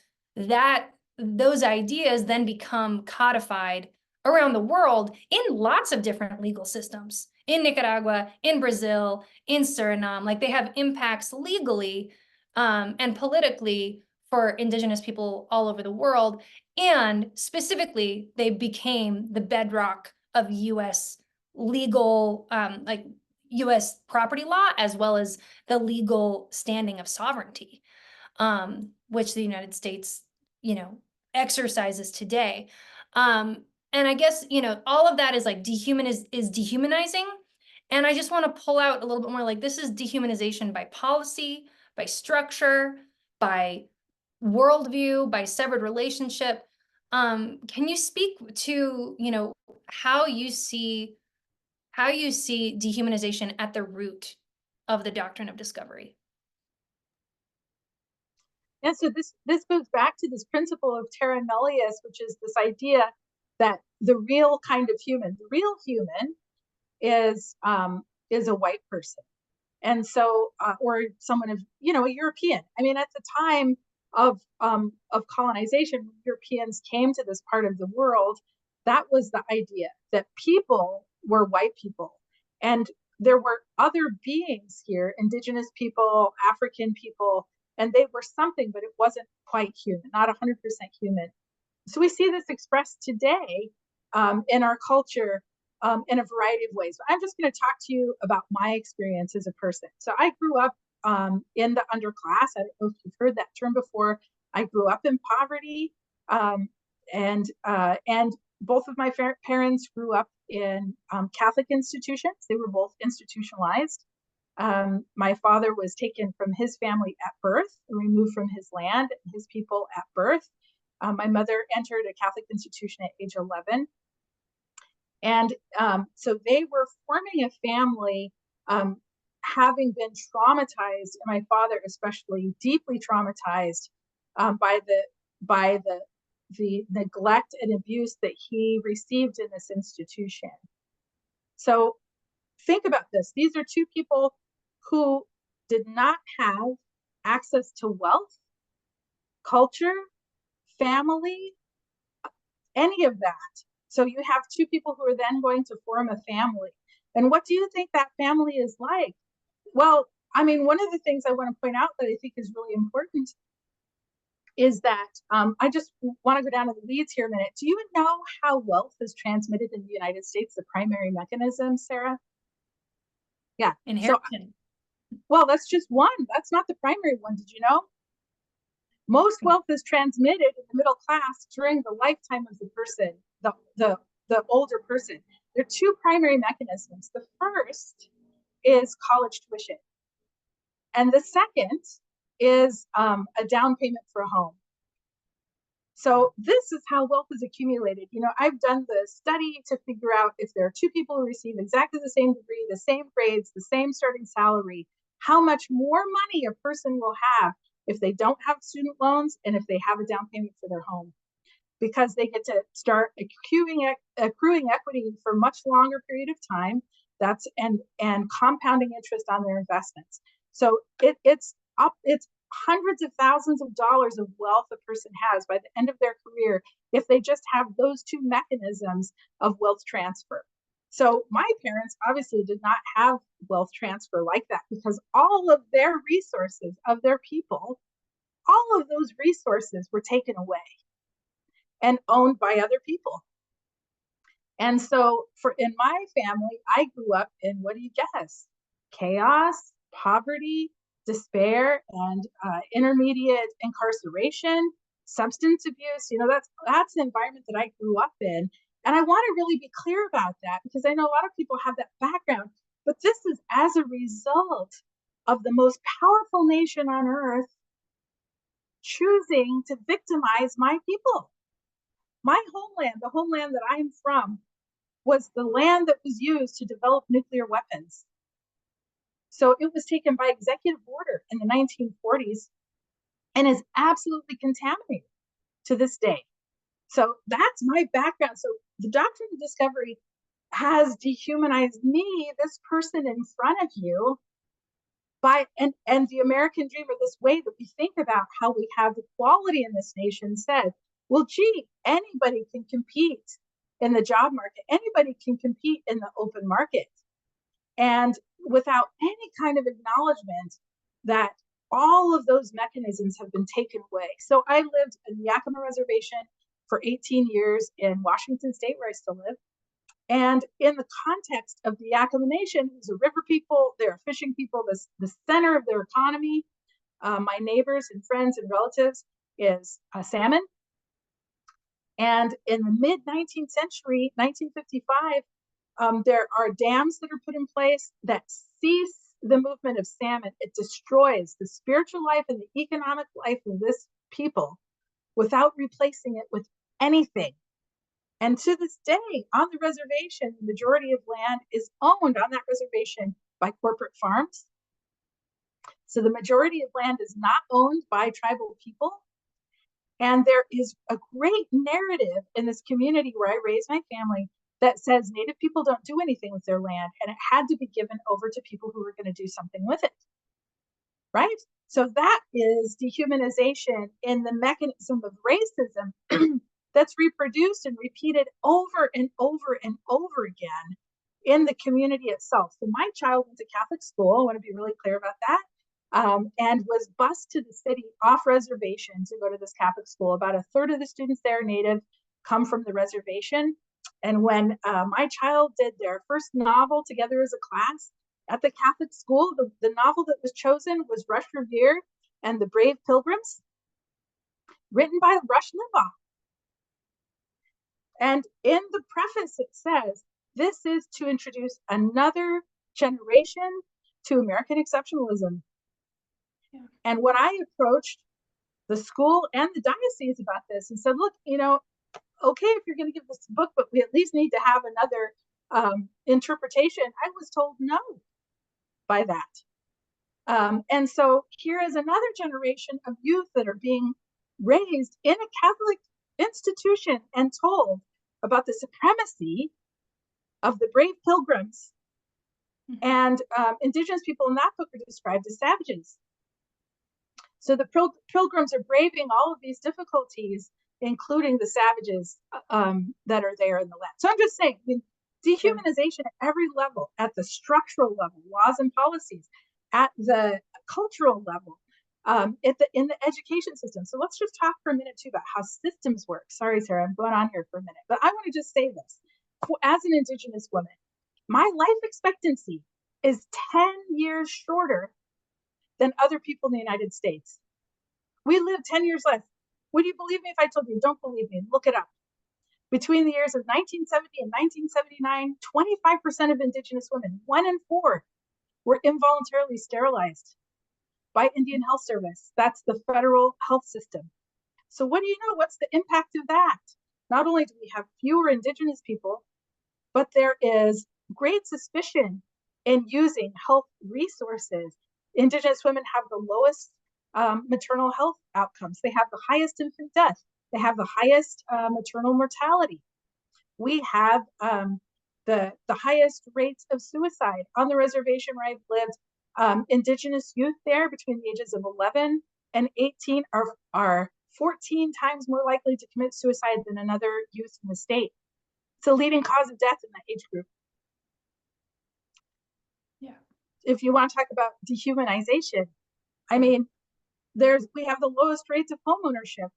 those ideas then become codified around the world in lots of different legal systems, in Nicaragua, in Brazil, in Suriname. Like, they have impacts legally and politically for indigenous people all over the world. And specifically, they became the bedrock of US legal, like US property law, as well as the legal standing of sovereignty, which the United States, exercises today. And I guess, all of that is like is dehumanizing. And I just want to pull out a little bit more, like, this is dehumanization by policy, by structure, by worldview, by severed relationship. Can you speak to, how you see dehumanization at the root of the doctrine of discovery? Yeah, so this goes back to this principle of terra nullius, which is this idea that the real kind of human, the real human, is a white person, and so or someone of a European. I mean, at the time of colonization, when Europeans came to this part of the world, that was the idea, that people were white people, and there were other beings here, indigenous people, African people, and they were something, but it wasn't quite human, not 100% human. So we see this expressed today in our culture in a variety of ways. But I'm just going to talk to you about my experience as a person. So I grew up in the underclass. I don't know if you've heard that term before. I grew up in poverty, and both of my parents grew up in Catholic institutions. They were both institutionalized. My father was taken from his family at birth, removed from his land and his people at birth. My mother entered a Catholic institution at age 11. And so they were forming a family, having been traumatized, and my father especially deeply traumatized by the neglect and abuse that he received in this institution. So think about this. These are two people who did not have access to wealth, culture, family, any of that. So you have two people who are then going to form a family. And what do you think that family is like? Well, I mean, one of the things I want to point out that I think is really important is that I just want to go down to the weeds here a minute. Do you know how wealth is transmitted in the United States, the primary mechanism, Sarah? Yeah. Inheritance. Well, that's just one. That's not the primary one. Did you know? Most wealth is transmitted in the middle class during the lifetime of the person, the older person. There are two primary mechanisms. The first is college tuition, and the second is a down payment for a home. So this is how wealth is accumulated. I've done the study to figure out if there are two people who receive exactly the same degree, the same grades, the same starting salary, how much more money a person will have if they don't have student loans and if they have a down payment for their home, because they get to start accruing equity for a much longer period of time. That's and compounding interest on their investments. So it's hundreds of thousands of dollars of wealth a person has by the end of their career if they just have those two mechanisms of wealth transfer. So my parents obviously did not have wealth transfer like that, because all of their resources of their people, all of those resources were taken away and owned by other people. And so in my family, I grew up in, what do you guess? Chaos, poverty, despair, and intermediate incarceration, substance abuse. That's the environment that I grew up in. And I want to really be clear about that, because I know a lot of people have that background, but this is as a result of the most powerful nation on earth choosing to victimize my people. My homeland, the homeland that I'm from, was the land that was used to develop nuclear weapons. So it was taken by executive order in the 1940s and is absolutely contaminated to this day. So that's my background. So the Doctrine of Discovery has dehumanized me, this person in front of you, and the American dream, or this way that we think about how we have equality in this nation, said, well, gee, anybody can compete in the job market. Anybody can compete in the open market. And without any kind of acknowledgement that all of those mechanisms have been taken away. So I lived in the Yakima Reservation for 18 years in Washington State, where I still live. And in the context of the Yakima Nation, it was a river people, they're fishing people, the center of their economy, my neighbors and friends and relatives, is salmon. And in the mid-19th century, 1955, there are dams that are put in place that cease the movement of salmon. It destroys the spiritual life and the economic life of this people without replacing it with anything. And to this day, on the reservation, the majority of land is owned on that reservation by corporate farms. So the majority of land is not owned by tribal people. And there is a great narrative in this community where I raised my family that says Native people don't do anything with their land, and it had to be given over to people who were going to do something with it. Right? So that is dehumanization in the mechanism of racism that's reproduced and repeated over and over and over again in the community itself. So my child went to Catholic school, I want to be really clear about that, and was bused to the city off reservation to go to this Catholic school. About a third of the students there, Native, come from the reservation. And when my child did their first novel together as a class at the Catholic school, the novel that was chosen was Rush Revere and the Brave Pilgrims, written by Rush Limbaugh. And in the preface, it says, this is to introduce another generation to American exceptionalism. Yeah. And when I approached the school and the diocese about this and said, look, okay, if you're going to give this book, but we at least need to have another interpretation, I was told no by that. And so here is another generation of youth that are being raised in a Catholic institution and told about the supremacy of the brave pilgrims. Mm-hmm. And indigenous people in that book are described as savages. So the pilgrims are braving all of these difficulties, including the savages that are there in the land. So I'm just saying, dehumanization at every level, at the structural level, laws and policies, at the cultural level, in the education system. So let's just talk for a minute too about how systems work. Sorry, Sarah, I'm going on here for a minute, but I want to just say this. As an Indigenous woman, my life expectancy is 10 years shorter than other people in the United States. We live 10 years less. Would you believe me if I told you? Don't believe me. Look it up. Between the years of 1970 and 1979, 25% of Indigenous women, 1 in 4, were involuntarily sterilized by Indian Health Service. That's the federal health system. So what do you know? What's the impact of that? Not only do we have fewer Indigenous people, but there is great suspicion in using health resources. Indigenous women have the lowest maternal health outcomes. They have the highest infant death. They have the highest maternal mortality. We have the highest rates of suicide on the reservation where I've lived. Indigenous youth there between the ages of 11 and 18 are 14 times more likely to commit suicide than another youth in the state. It's a leading cause of death in that age group. Yeah. If you want to talk about dehumanization, I mean, we have the lowest rates of homeownership.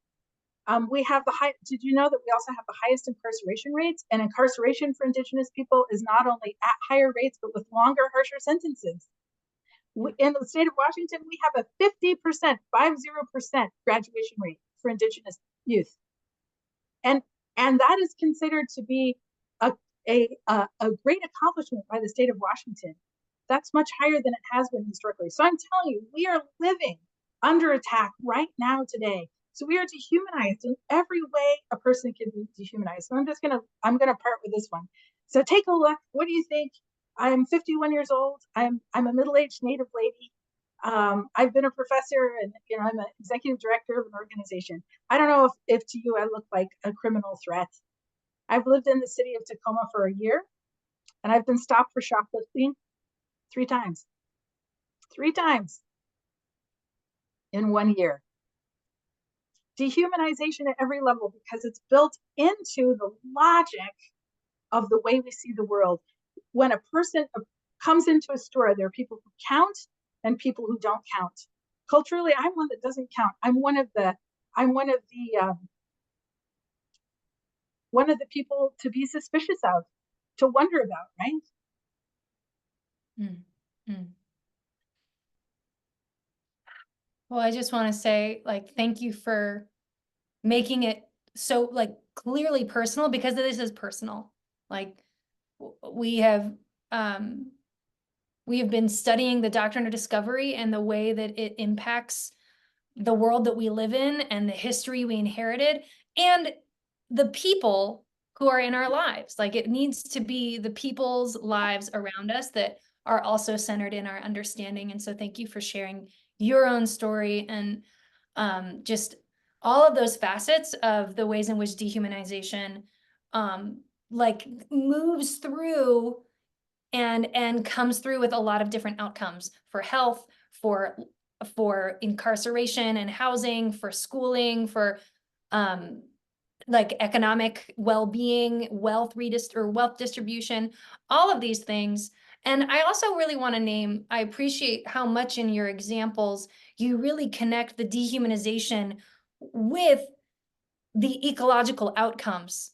We have did you know that we also have the highest incarceration rates? And incarceration for Indigenous people is not only at higher rates, but with longer, harsher sentences. In the state of Washington, we have a 50% graduation rate for Indigenous youth. And that is considered to be a great accomplishment by the state of Washington. That's much higher than it has been historically. So I'm telling you, we are living under attack right now today. So we are dehumanized in every way a person can be dehumanized. So I'm gonna part with this one. So take a look. What do you think? I'm 51 years old. I'm a middle-aged Native lady. I've been a professor, and I'm an executive director of an organization. I don't know if to you I look like a criminal threat. I've lived in the city of Tacoma for a year, and I've been stopped for shoplifting 3 times. 3 times in 1 year. Dehumanization at every level, because it's built into the logic of the way we see the world. When a person comes into a store, there are people who count and people who don't count. Culturally, I'm one that doesn't count. I'm one of the people to be suspicious of, to wonder about, right? Mm, mm. Well, I just want to say, like, thank you for making it so, like, clearly personal, because this is personal. Like, we have been studying the Doctrine of Discovery and the way that it impacts the world that we live in and the history we inherited and the people who are in our lives. Like, it needs to be the people's lives around us that are also centered in our understanding. And so thank you for sharing your own story and just all of those facets of the ways in which dehumanization like moves through and comes through with a lot of different outcomes for health, for incarceration and housing, for schooling, for like economic well-being, wealth distribution, all of these things. And I also really want to name, I appreciate how much in your examples you really connect the dehumanization with the ecological outcomes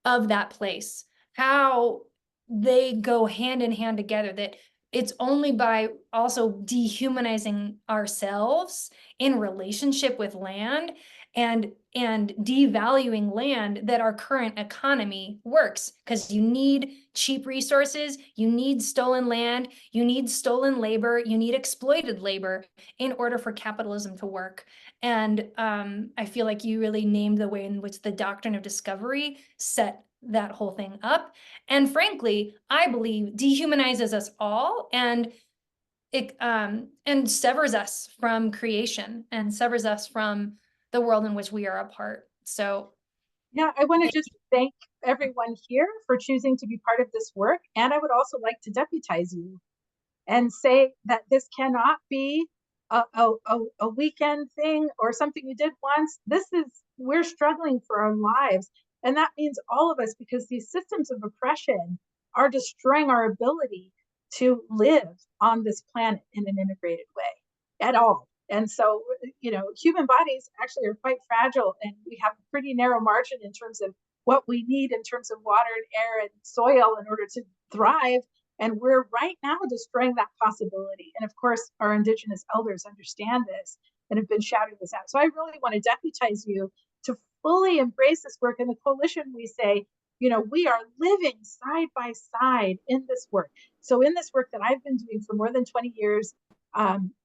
of that place, how they go hand in hand together, that it's only by also dehumanizing ourselves in relationship with land and devaluing land that our current economy works, because you need cheap resources, you need stolen land, you need stolen labor, you need exploited labor in order for capitalism to work. And I feel like you really named the way in which the Doctrine of Discovery set that whole thing up. And frankly, I believe dehumanizes us all, and it and severs us from creation and severs us from the world in which we are a part. So yeah, I want to just thank everyone here for choosing to be part of this work. And I would also like to deputize you and say that this cannot be a weekend thing or something you did once. We're struggling for our lives. And that means all of us, because these systems of oppression are destroying our ability to live on this planet in an integrated way at all. And so, human bodies actually are quite fragile, and we have a pretty narrow margin in terms of what we need in terms of water and air and soil in order to thrive. And we're right now destroying that possibility. And of course, our Indigenous elders understand this and have been shouting this out. So I really want to deputize you to fully embrace this work. In the coalition, we say, we are living side by side in this work. So in this work that I've been doing for more than 20 years,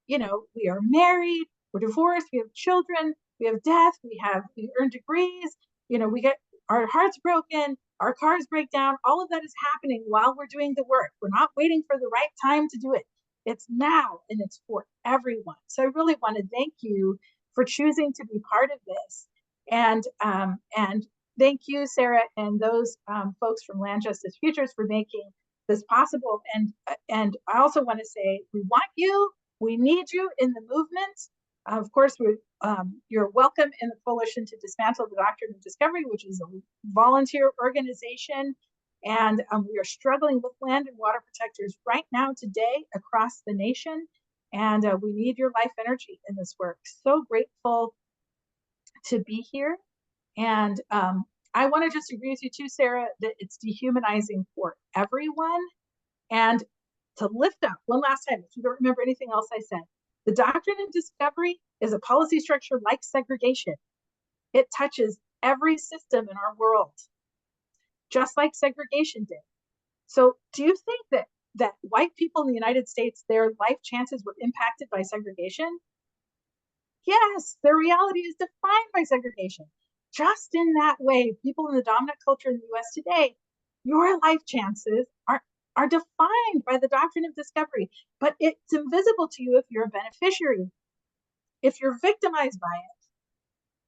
we are married, we're divorced, we have children, we have death, we earn degrees, we get our hearts broken, our cars break down. All of that is happening while we're doing the work. We're not waiting for the right time to do it. It's now, and it's for everyone. So I really want to thank you for choosing to be part of this. And thank you, Sarah, and those folks from Land Justice Futures for making this possible. And I also want to say, we want you, we need you in the movement. Of course, you're welcome in the coalition to dismantle the Doctrine of Discovery, which is a volunteer organization. And we are struggling with land and water protectors right now today across the nation. And we need your life energy in this work. So grateful to be here. And I want to just agree with you too, Sarah, that it's dehumanizing for everyone. And to lift up one last time, if you don't remember anything else I said, the Doctrine of Discovery is a policy structure like segregation. It touches every system in our world, just like segregation did. So do you think that white people in the United States, their life chances were impacted by segregation? Yes, their reality is defined by segregation. Just in that way, people in the dominant culture in the US today, your life chances are defined by the Doctrine of Discovery, but it's invisible to you if you're a beneficiary. If you're victimized by it,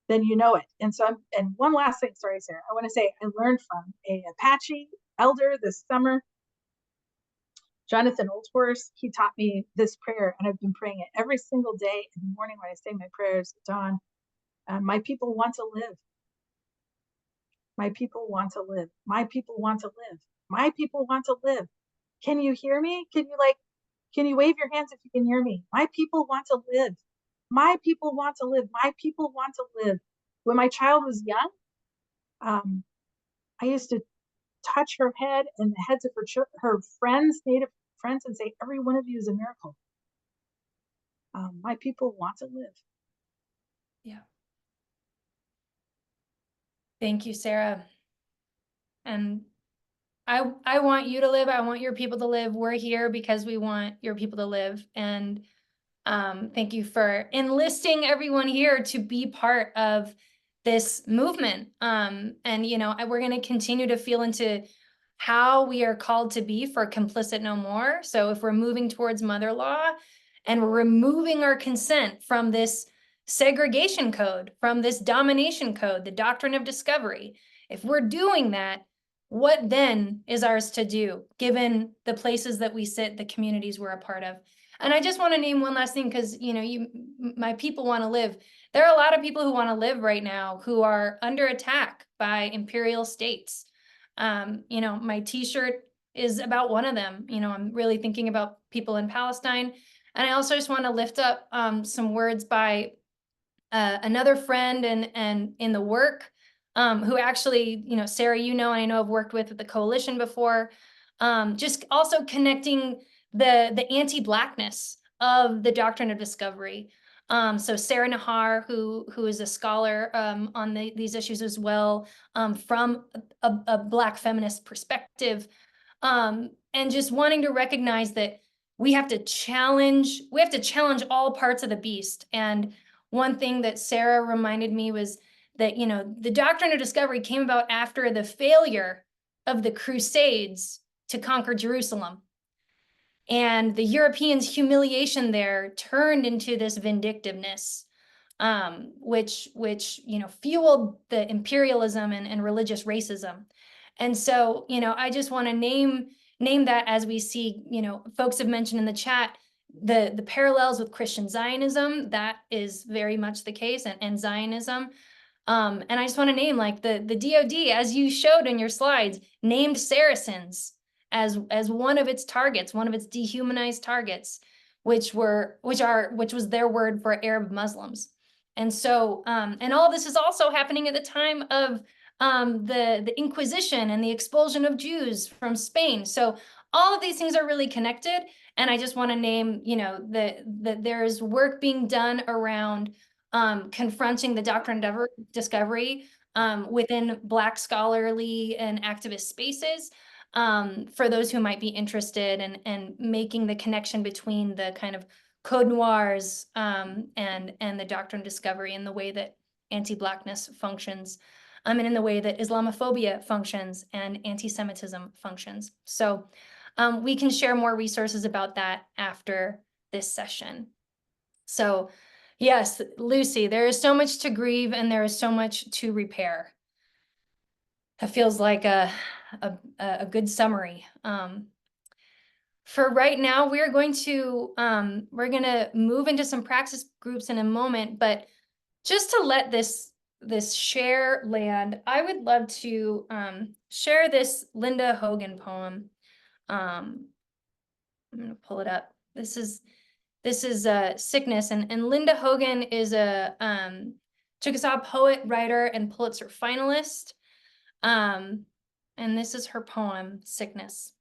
then you know it. And so, and one last thing, sorry, Sarah, I want to say I learned from a Apache elder this summer, Jonathan Oldhorse. He taught me this prayer, and I've been praying it every single day in the morning when I say my prayers at dawn. My people want to live. My people want to live. My people want to live. My people want to live. Can you hear me? Can you wave your hands if you can hear me? My people want to live. My people want to live. My people want to live. When my child was young, I used to touch her head and the heads of her friends, native friends, and say, every one of you is a miracle. My people want to live. Yeah. Thank you, Sarah. And I want you to live. I want your people to live. We're here because we want your people to live. And thank you for enlisting everyone here to be part of this movement. And, you know, we're going to continue to feel into how we are called to be for complicit no more. So if we're moving towards mother law and we're removing our consent from this segregation code, from this domination code, the Doctrine of Discovery, if we're doing that, what then is ours to do, given the places that we sit, the communities we're a part of? And I just want to name one last thing, because, you know, my people want to live. There are a lot of people who want to live right now who are under attack by imperial states. You know, my t-shirt is about one of them. You know, I'm really thinking about people in Palestine. And I also just want to lift up some words by another friend and in the work, who actually, you know, Sarah, you know, and I know I've worked with the coalition before, just also connecting the anti-Blackness of the Doctrine of Discovery. So Sarah Nahar, who is a scholar on these issues as well, from a Black feminist perspective, and just wanting to recognize that we have to challenge all parts of the beast. And one thing that Sarah reminded me was that, you know, the Doctrine of Discovery came about after the failure of the Crusades to conquer Jerusalem. And the Europeans' humiliation there turned into this vindictiveness, which you know, fueled the imperialism and religious racism. And so, you know, I just want to name that as we see, you know, folks have mentioned in the chat, the parallels with Christian Zionism. That is very much the case, and Zionism. And I just want to name, like, the DoD, as you showed in your slides, named Saracens as one of its targets, one of its dehumanized targets, which was their word for Arab Muslims. And so, and all this is also happening at the time of the Inquisition and the expulsion of Jews from Spain. So all of these things are really connected. And I just want to name, you know, that there's work being done around confronting the Doctrine of Discovery within Black scholarly and activist spaces, for those who might be interested, and making the connection between the kind of Code Noirs and the Doctrine of Discovery, and the way that anti-Blackness functions, and in the way that Islamophobia functions and anti-Semitism functions. So we can share more resources about that after this session. So yes, Lucy, there is so much to grieve and there is so much to repair. That feels like a good summary. For right now, we're going to move into some praxis groups in a moment, but just to let this share land, I would love to share this Linda Hogan poem. I'm gonna pull it up. This is Sickness, and Linda Hogan is a Chickasaw poet, writer, and Pulitzer finalist. And this is her poem, Sickness.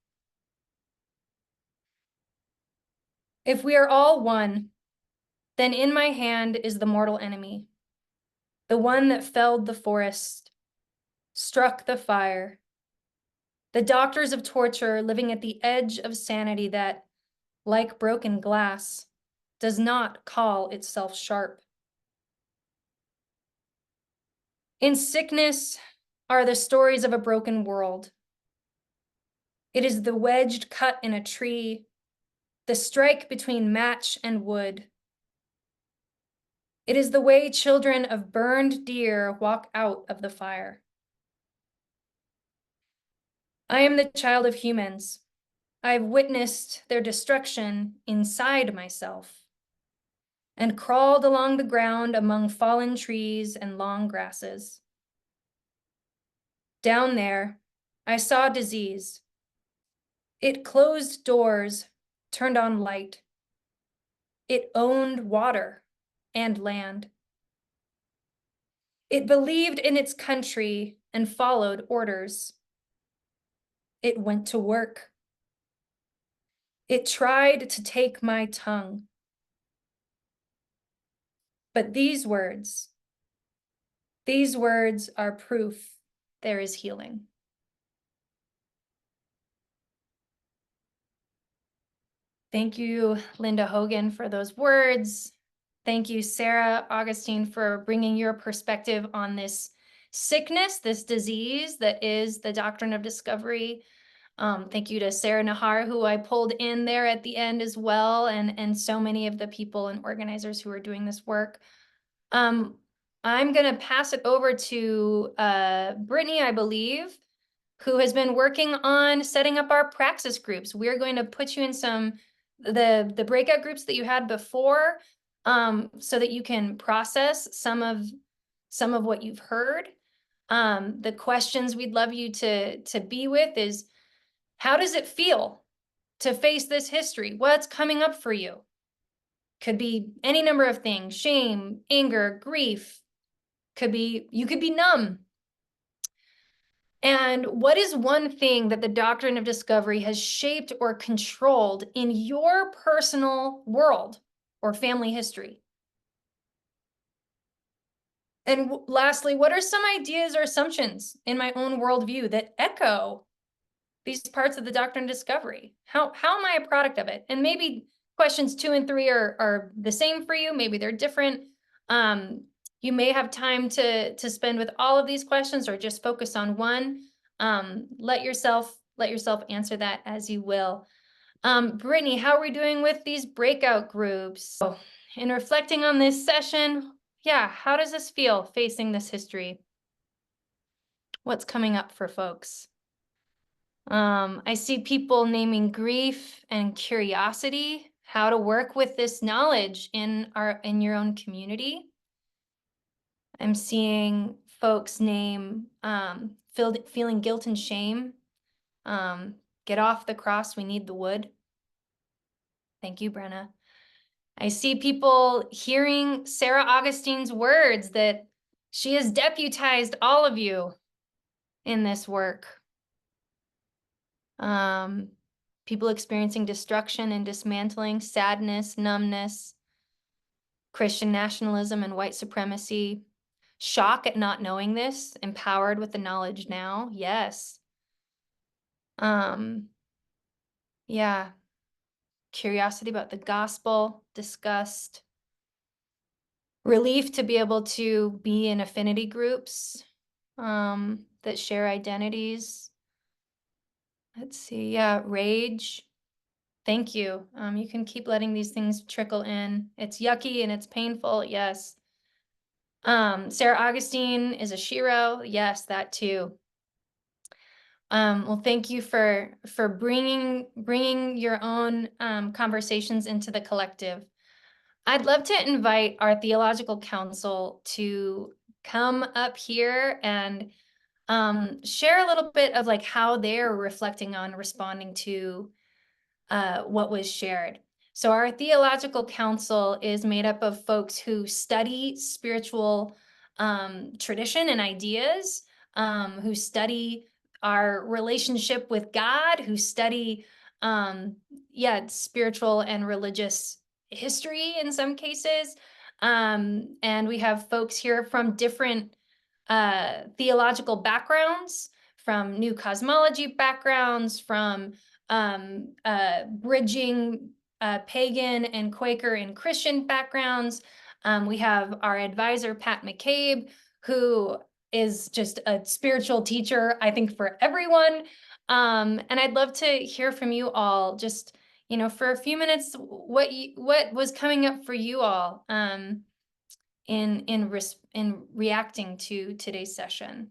If we are all one, then in my hand is the mortal enemy, the one that felled the forest, struck the fire, the doctors of torture living at the edge of sanity that, like broken glass, does not call itself sharp. In sickness are the stories of a broken world. It is the wedged cut in a tree, the strike between match and wood. It is the way children of burned deer walk out of the fire. I am the child of humans. I've witnessed their destruction inside myself and crawled along the ground among fallen trees and long grasses. Down there, I saw disease. It closed doors, turned on light. It owned water and land. It believed in its country and followed orders. It went to work. It tried to take my tongue. But these words are proof there is healing. Thank you, Linda Hogan, for those words. Thank you, Sarah Augustine, for bringing your perspective on this sickness, this disease that is the Doctrine of Discovery. Thank you to Sarah Nahar, who I pulled in there at the end as well, and so many of the people and organizers who are doing this work. I'm going to pass it over to Brittany, I believe, who has been working on setting up our praxis groups. We're going to put you in some the breakout groups that you had before, so that you can process some of what you've heard. The questions we'd love you to be with is, how does it feel to face this history? What's coming up for you? Could be any number of things: shame, anger, grief. You could be numb. And what is one thing that the Doctrine of Discovery has shaped or controlled in your personal world or family history? And lastly, what are some ideas or assumptions in my own worldview that echo these parts of the Doctrine of Discovery? How am I a product of it? And maybe questions 2 and 3 are the same for you. Maybe they're different. You may have time to spend with all of these questions or just focus on one. Let yourself answer that as you will. Brittany, how are we doing with these breakout groups? So, in reflecting on this session, yeah, how does this feel facing this history? What's coming up for folks? I see people naming grief and curiosity, how to work with this knowledge in your own community. I'm seeing folks name feeling guilt and shame. Get off the cross, we need the wood. Thank you, Brenna. I see people hearing Sarah Augustine's words that she has deputized all of you in this work. People experiencing destruction and dismantling, sadness, numbness, Christian nationalism and white supremacy, shock at not knowing this, empowered with the knowledge now. Yes. Yeah. Curiosity about the gospel, disgust, relief to be able to be in affinity groups that share identities. Let's see, yeah, rage. Thank you. You can keep letting these things trickle in. It's yucky and it's painful, yes. Sarah Augustine is a shiro, yes, that too. Well, thank you for bringing your own conversations into the collective. I'd love to invite our theological council to come up here and share a little bit of like how they're reflecting on responding to what was shared. So our theological council is made up of folks who study spiritual tradition and ideas, who study our relationship with God, who study, spiritual and religious history in some cases. And we have folks here from different theological backgrounds, from new cosmology backgrounds, from bridging pagan and Quaker and Christian backgrounds. We have our advisor, Pat McCabe, who is just a spiritual teacher, I think, for everyone. And I'd love to hear from you all, just, you know, for a few minutes, what was coming up for you all in reacting to today's session.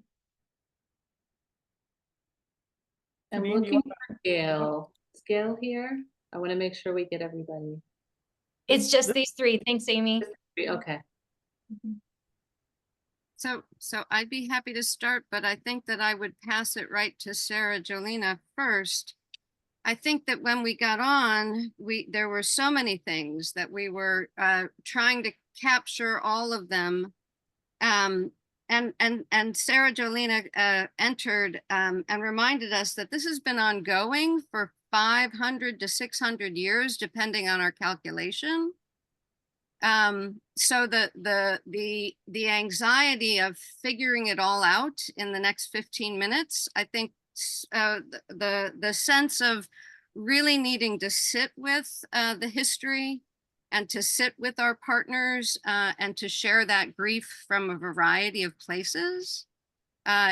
I'm Janine, do you looking want for Gail. Is Gail here? I want to make sure we get everybody. It's just these three. Thanks, Amy. Okay. So I'd be happy to start, but I think that I would pass it right to Sarah Jolina first. I think that when we got on, there were so many things that we were trying to capture all of them. And Sarah Jolina entered and reminded us that this has been ongoing for 500 to 600 years, depending on our calculation. So the anxiety of figuring it all out in the next 15 minutes, I think the sense of really needing to sit with the history and to sit with our partners and to share that grief from a variety of places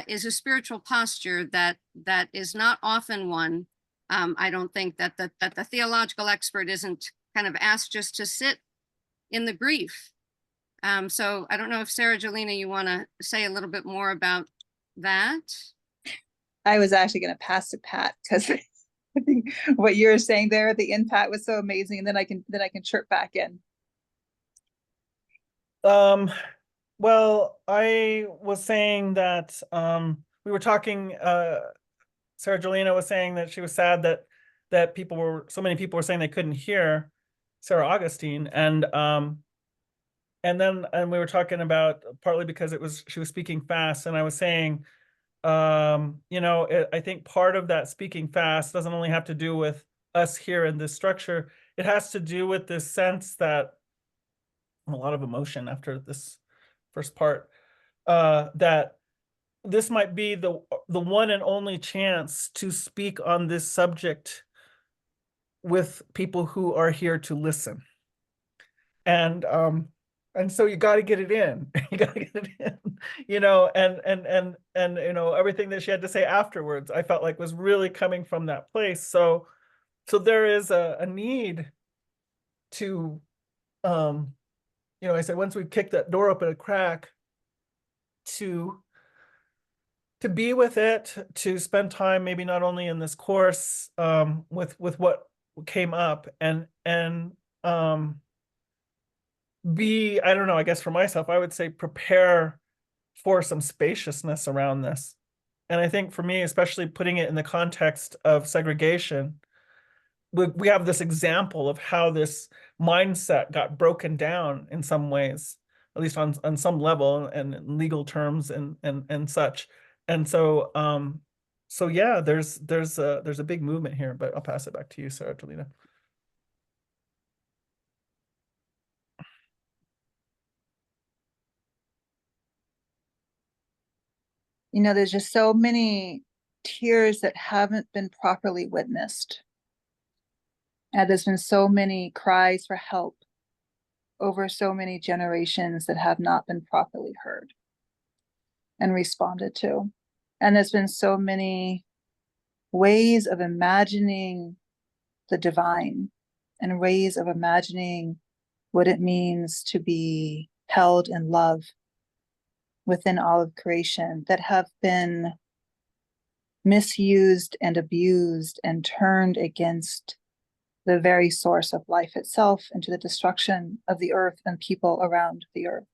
is a spiritual posture that is not often one. I don't think that the theological expert isn't kind of asked just to sit in the grief. So I don't know if Sarah Jolina, you want to say a little bit more about that? I was actually going to pass to Pat because I think what you're saying there, the impact was so amazing, and then I can chirp back in. Well, I was saying that we were talking. Sarah Jolina was saying that she was sad that so many people were saying they couldn't hear Sarah Augustine, and we were talking about partly because she was speaking fast, and I was saying, you know, I think part of that speaking fast doesn't only have to do with us here in this structure. It has to do with this sense that a lot of emotion after this first part, that this might be the one and only chance to speak on this subject with people who are here to listen. And so you got to get it in. You got to get it in, you know, and you know, everything that she had to say afterwards, I felt like was really coming from that place. So there is a need to, you know, I said, once we kick that door open a crack, to be with it, to spend time, maybe not only in this course, with what came up, and be, I don't know, I guess for myself, I would say prepare for some spaciousness around this. And I think for me, especially putting it in the context of segregation, we have this example of how this mindset got broken down in some ways, at least on some level, and in legal terms and such. And so yeah, there's a big movement here, but I'll pass it back to you, Sarah Jolina. You know, there's just so many tears that haven't been properly witnessed. And there's been so many cries for help over so many generations that have not been properly heard and responded to. And there's been so many ways of imagining the divine and ways of imagining what it means to be held in love within all of creation that have been misused and abused and turned against the very source of life itself and to the destruction of the earth and people around the earth.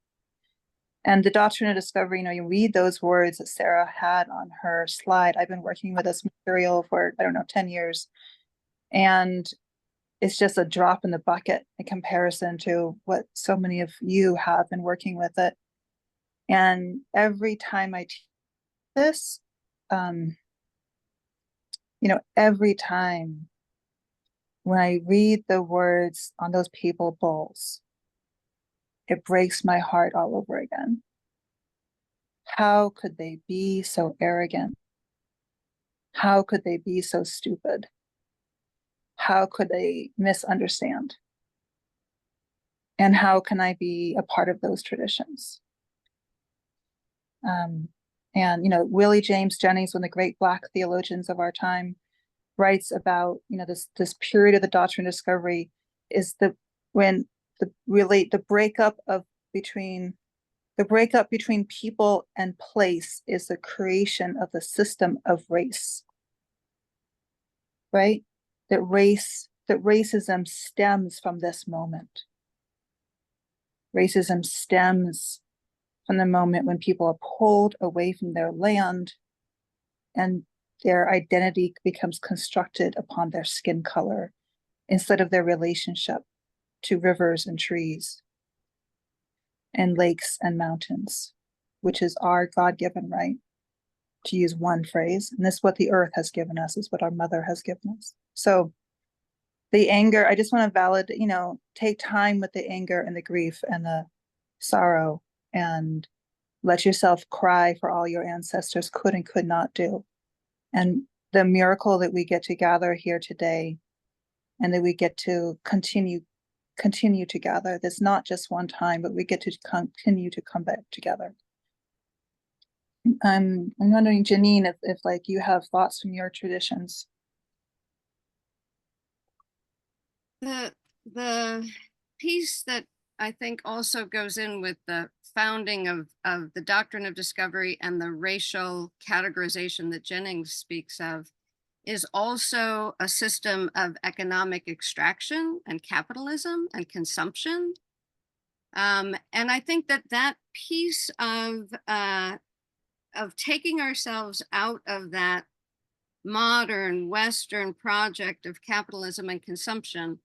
And the Doctrine of Discovery, you read those words that Sarah had on her slide. I've been working with this material for, 10 years. And it's just a drop in the bucket in comparison to what so many of you have been working with it. And every time I teach this, every time when I read the words on those papal bulls, it breaks my heart all over again. How could they be so arrogant? How could they be so stupid? How could they misunderstand? And how can I be a part of those traditions? Willie James Jennings, one of the great Black theologians of our time, writes about, this period of the Doctrine of Discovery is the breakup between people and place is the creation of the system of race, right? That racism stems from this moment. Racism stems from the moment when people are pulled away from their land and their identity becomes constructed upon their skin color instead of their relationship to rivers and trees and lakes and mountains, which is our God-given right, to use one phrase. And this is what the earth has given us, is what our mother has given us. So the anger, I just want to validate, take time with the anger and the grief and the sorrow and let yourself cry for all your ancestors could and could not do. And the miracle that we get to gather here today and that we get to continue to gather. That's not just one time, but we get to continue to come back together. I'm wondering, Janine, if you have thoughts from your traditions. The piece that I think also goes in with the founding of the Doctrine of Discovery and the racial categorization that Jennings speaks of is also a system of economic extraction and capitalism and consumption. And I think that piece of taking ourselves out of that modern Western project of capitalism and consumption,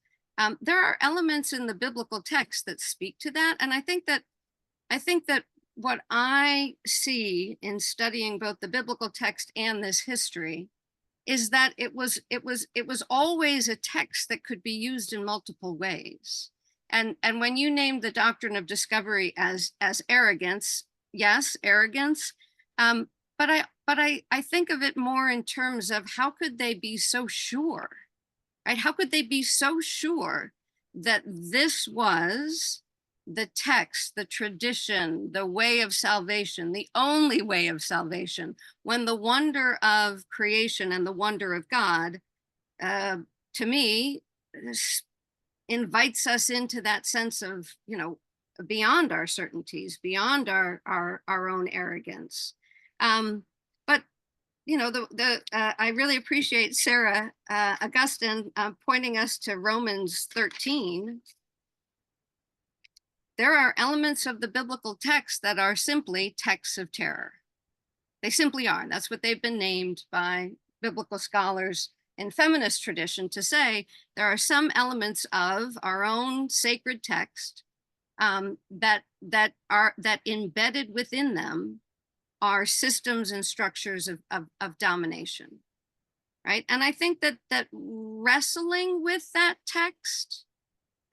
there are elements in the biblical text that speak to that. And I think that what I see in studying both the biblical text and this history is that it was always a text that could be used in multiple ways. And when you named the Doctrine of Discovery as arrogance, yes, arrogance, but I think of it more in terms of how could they be so sure, right? How could they be so sure that this was the text, the tradition, the way of salvation, the only way of salvation, when the wonder of creation and the wonder of God, to me, invites us into that sense of, beyond our certainties, beyond our own arrogance. But I really appreciate Sarah Augustine pointing us to Romans 13. There are elements of the biblical text that are simply texts of terror. They simply are. That's what they've been named by biblical scholars in feminist tradition to say. There are some elements of our own sacred text that embedded within them are systems and structures of domination, right? And I think that wrestling with that text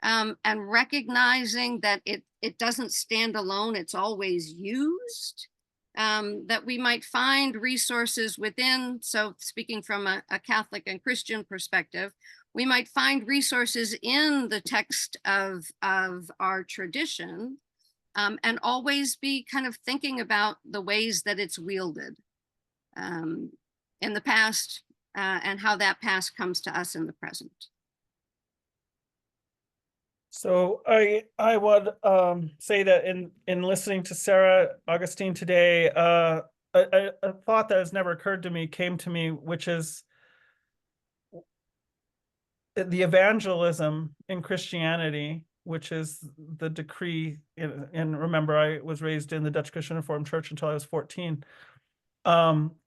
and recognizing that it doesn't stand alone, it's always used, that we might find resources within, so speaking from a Catholic and Christian perspective, we might find resources in the text of our tradition, and always be kind of thinking about the ways that it's wielded in the past and how that past comes to us in the present. So I would say that in listening to Sarah Augustine today, a thought that has never occurred to me came to me, which is the evangelism in Christianity, which is the decree. And remember, I was raised in the Dutch Christian Reformed Church until I was 14.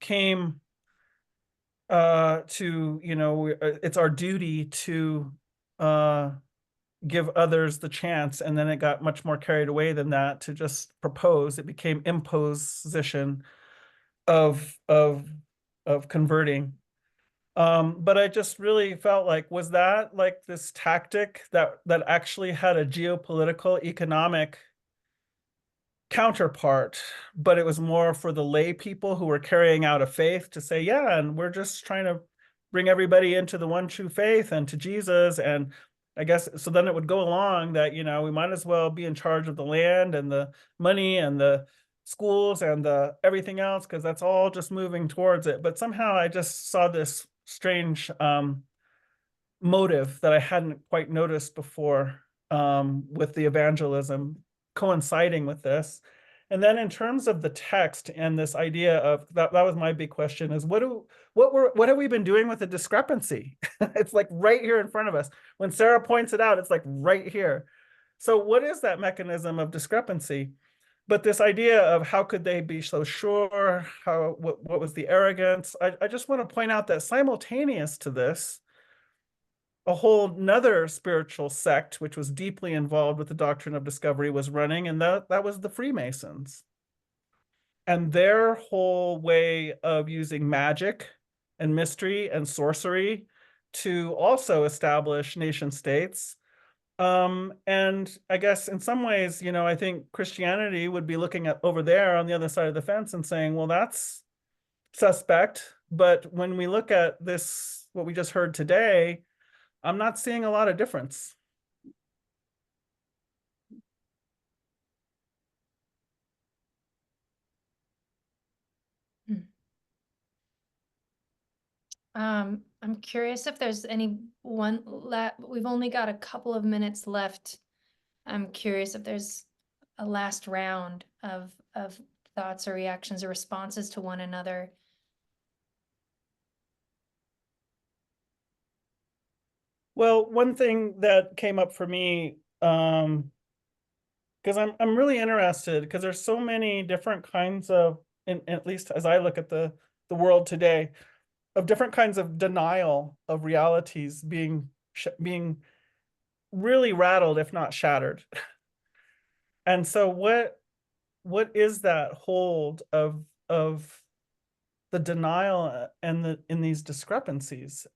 Came to, it's our duty to give others the chance, and then it got much more carried away than that to just propose. It became imposition of converting. But I just really felt like, was that like this tactic that actually had a geopolitical, economic counterpart, but it was more for the lay people who were carrying out a faith to say, yeah, and we're just trying to bring everybody into the one true faith and to Jesus. And I guess, so then it would go along that, we might as well be in charge of the land and the money and the schools and the everything else, because that's all just moving towards it. But somehow I just saw this strange motive that I hadn't quite noticed before with the evangelism coinciding with this. And then in terms of the text and this idea of that was my big question, is what have we been doing with the discrepancy? It's like right here in front of us. When Sarah points it out, it's like right here. So what is that mechanism of discrepancy? But this idea of how could they be so sure? What was the arrogance? I just want to point out that simultaneous to this, a whole nother spiritual sect, which was deeply involved with the doctrine of discovery, was running, and that was the Freemasons. And their whole way of using magic and mystery and sorcery to also establish nation states. And I guess in some ways, I think Christianity would be looking at over there on the other side of the fence and saying, well, that's suspect. But when we look at this, what we just heard today, I'm not seeing a lot of difference. I'm curious if there's anyone we've only got a couple of minutes left. I'm curious if there's a last round of thoughts or reactions or responses to one another. Well, one thing that came up for me, because I'm really interested, because there's so many different kinds of, at least as I look at the world today, of different kinds of denial of realities being really rattled, if not shattered. And so what is that hold of the denial and in these discrepancies?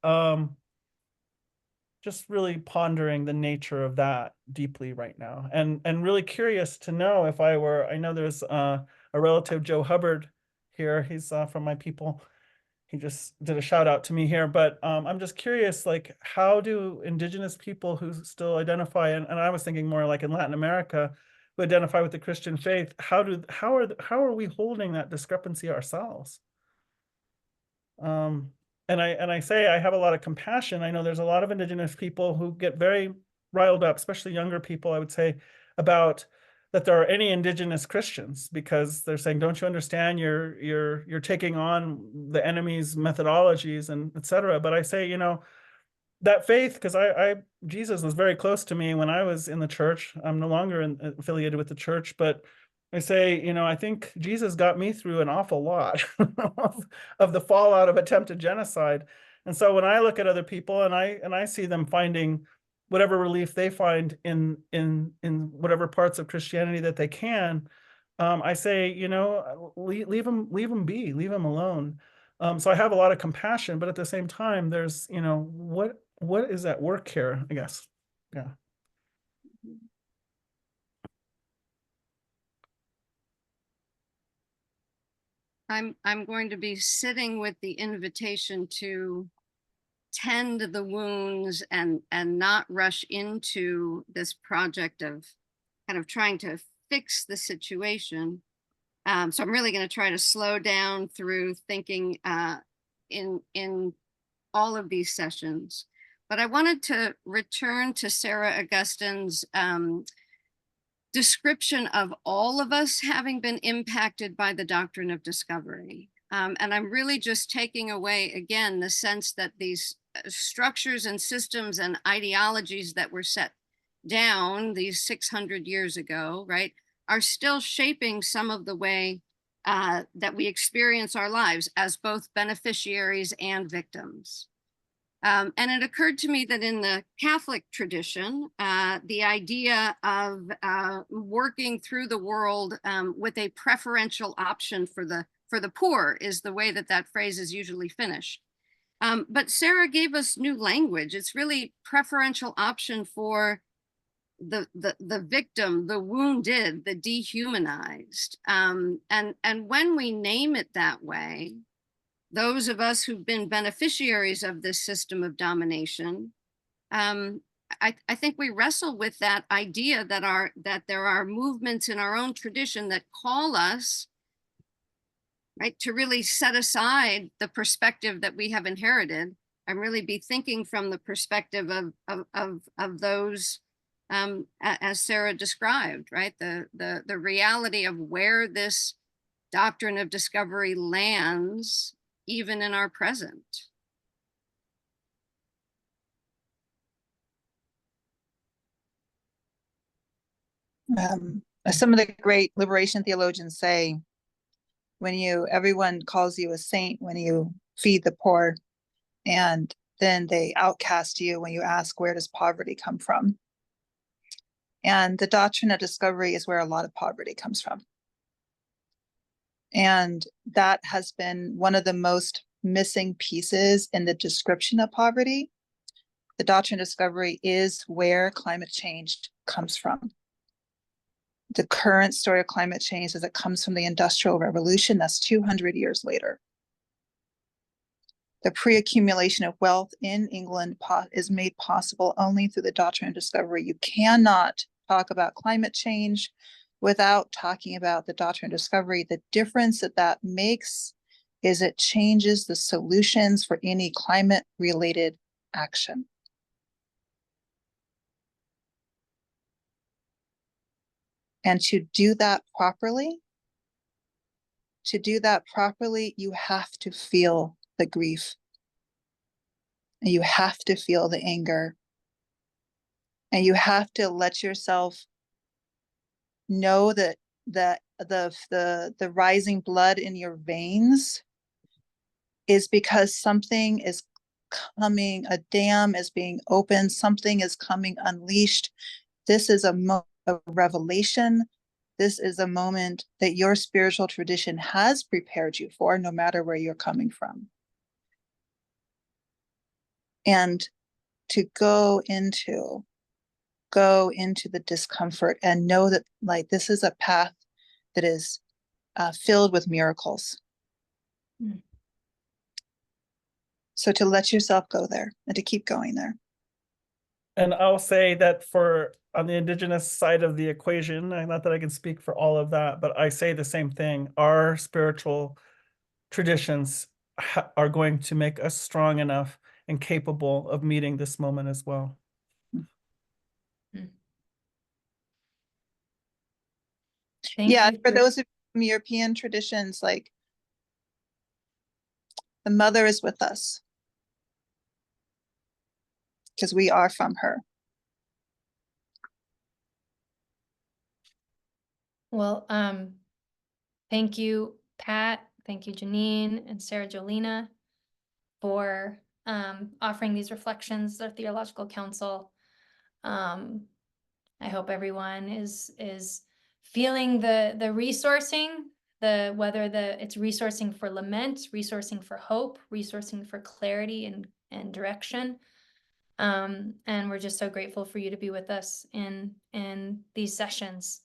Just really pondering the nature of that deeply right now, and really curious to know if I know there's a relative, Joe Hubbard, here. He's from my people. He just did a shout out to me here, but I'm just curious, like, how do indigenous people who still identify, and I was thinking more like in Latin America, who identify with the Christian faith, how are we holding that discrepancy ourselves? And I say I have a lot of compassion. I know there's a lot of indigenous people who get very riled up, especially younger people, I would say, about that there are any indigenous Christians, because they're saying, don't you understand, you're taking on the enemy's methodologies and etc. But I say, that faith, because Jesus was very close to me when I was in the church. I'm no longer affiliated with the church, but I say, I think Jesus got me through an awful lot of the fallout of attempted genocide. And so when I look at other people and I see them finding whatever relief they find in whatever parts of Christianity that they can, I say, leave them be, leave them alone. So I have a lot of compassion, but at the same time, there's, what is at work here, I guess. Yeah. I'm going to be sitting with the invitation to tend the wounds and not rush into this project of kind of trying to fix the situation. So I'm really going to try to slow down through thinking in all of these sessions. But I wanted to return to Sarah Augustine's description of all of us having been impacted by the doctrine of discovery. And I'm really just taking away, again, the sense that these structures and systems and ideologies that were set down these 600 years ago, right, are still shaping some of the way that we experience our lives as both beneficiaries and victims. And it occurred to me that in the Catholic tradition, the idea of working through the world with a preferential option for the poor is the way that phrase is usually finished. But Sarah gave us new language. It's really preferential option for the victim, the wounded, the dehumanized. And when we name it that way, those of us who've been beneficiaries of this system of domination, I think we wrestle with that idea that there are movements in our own tradition that call us, right, to really set aside the perspective that we have inherited and really be thinking from the perspective of those, as Sarah described, right, the reality of where this doctrine of discovery lands even in our present. Some of the great liberation theologians say, everyone calls you a saint when you feed the poor, and then they outcast you when you ask, where does poverty come from? And the doctrine of discovery is where a lot of poverty comes from. And that has been one of the most missing pieces in the description of poverty. The doctrine of discovery is where climate change comes from. The current story of climate change is it comes from the Industrial Revolution. That's 200 years later. The pre-accumulation of wealth in England is made possible only through the doctrine of discovery. You cannot talk about climate change without talking about the doctrine of discovery. The difference that makes is it changes the solutions for any climate-related action. And to do that properly, you have to feel the grief. And you have to feel the anger. And you have to let yourself know that the rising blood in your veins is because something is coming, a dam is being opened, something is coming unleashed. This is a revelation. This is a moment that your spiritual tradition has prepared you for, no matter where you're coming from. And to go into the discomfort and know that, like, this is a path that is filled with miracles. Mm. So to let yourself go there and to keep going there. And I'll say that on the Indigenous side of the equation, not that I can speak for all of that, but I say the same thing. Our spiritual traditions are going to make us strong enough and capable of meeting this moment as well. Yeah, for those of European traditions, like, the mother is with us because we are from her. Well, thank you, Pat. Thank you, Janine and Sarah Jolina, for offering these reflections of Theological Council. I hope everyone is feeling the resourcing, whether it's resourcing for lament, resourcing for hope, resourcing for clarity and direction. And we're just so grateful for you to be with us in these sessions.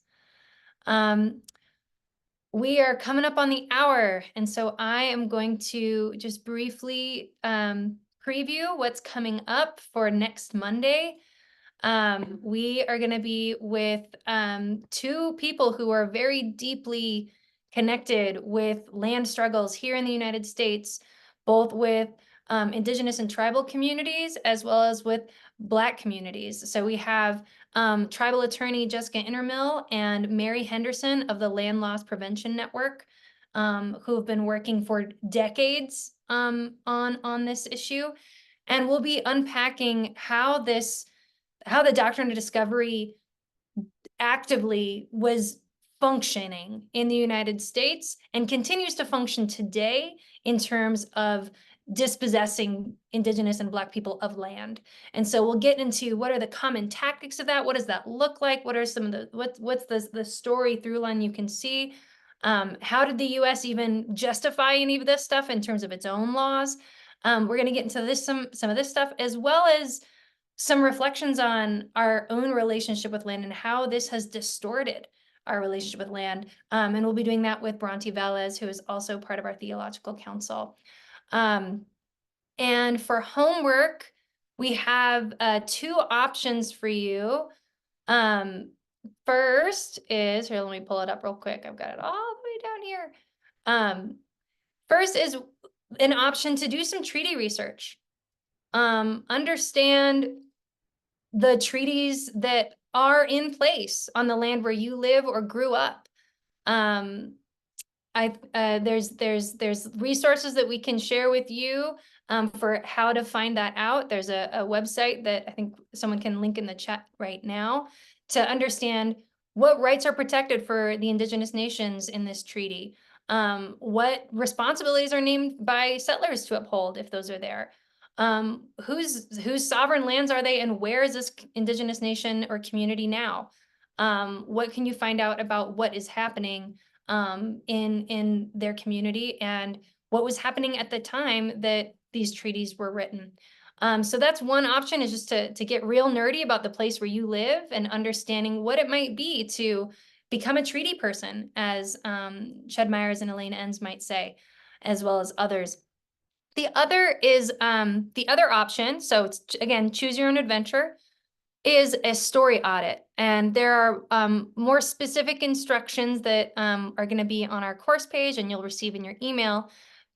We are coming up on the hour, and so I am going to just briefly preview what's coming up for next Monday. We are going to be with two people who are very deeply connected with land struggles here in the United States, both with Indigenous and tribal communities, as well as with Black communities. So we have tribal attorney Jessica Innermill and Mary Henderson of the Land Loss Prevention Network, who have been working for decades on this issue. And we'll be unpacking how the Doctrine of Discovery actively was functioning in the United States and continues to function today in terms of dispossessing Indigenous and Black people of land. And so we'll get into what are the common tactics of that? What does that look like? What are some of the, what's the story through line you can see? How did the US even justify any of this stuff in terms of its own laws? We're going to get into this, some of this stuff, as well as some reflections on our own relationship with land and how this has distorted our relationship with land. And we'll be doing that with Bronte Velez, who is also part of our theological council. And for homework, we have 2 options for you. First is, here, let me pull it up real quick. I've got it all the way down here. First is an option to do some treaty research. Understand the treaties that are in place on the land where you live or grew up. There's resources that we can share with you for how to find that out. There's a website that I think someone can link in the chat right now to understand what rights are protected for the Indigenous nations in this treaty. What responsibilities are named by settlers to uphold if those are there. Whose sovereign lands are they, and where is this Indigenous nation or community now? What can you find out about what is happening in their community and what was happening at the time that these treaties were written? So that's one option, is just to get real nerdy about the place where you live and understanding what it might be to become a treaty person, as Ched Myers and Elaine Enns might say, as well as others. The other is the other option, so it's, again, choose your own adventure, is a story audit. And there are more specific instructions that are going to be on our course page and you'll receive in your email.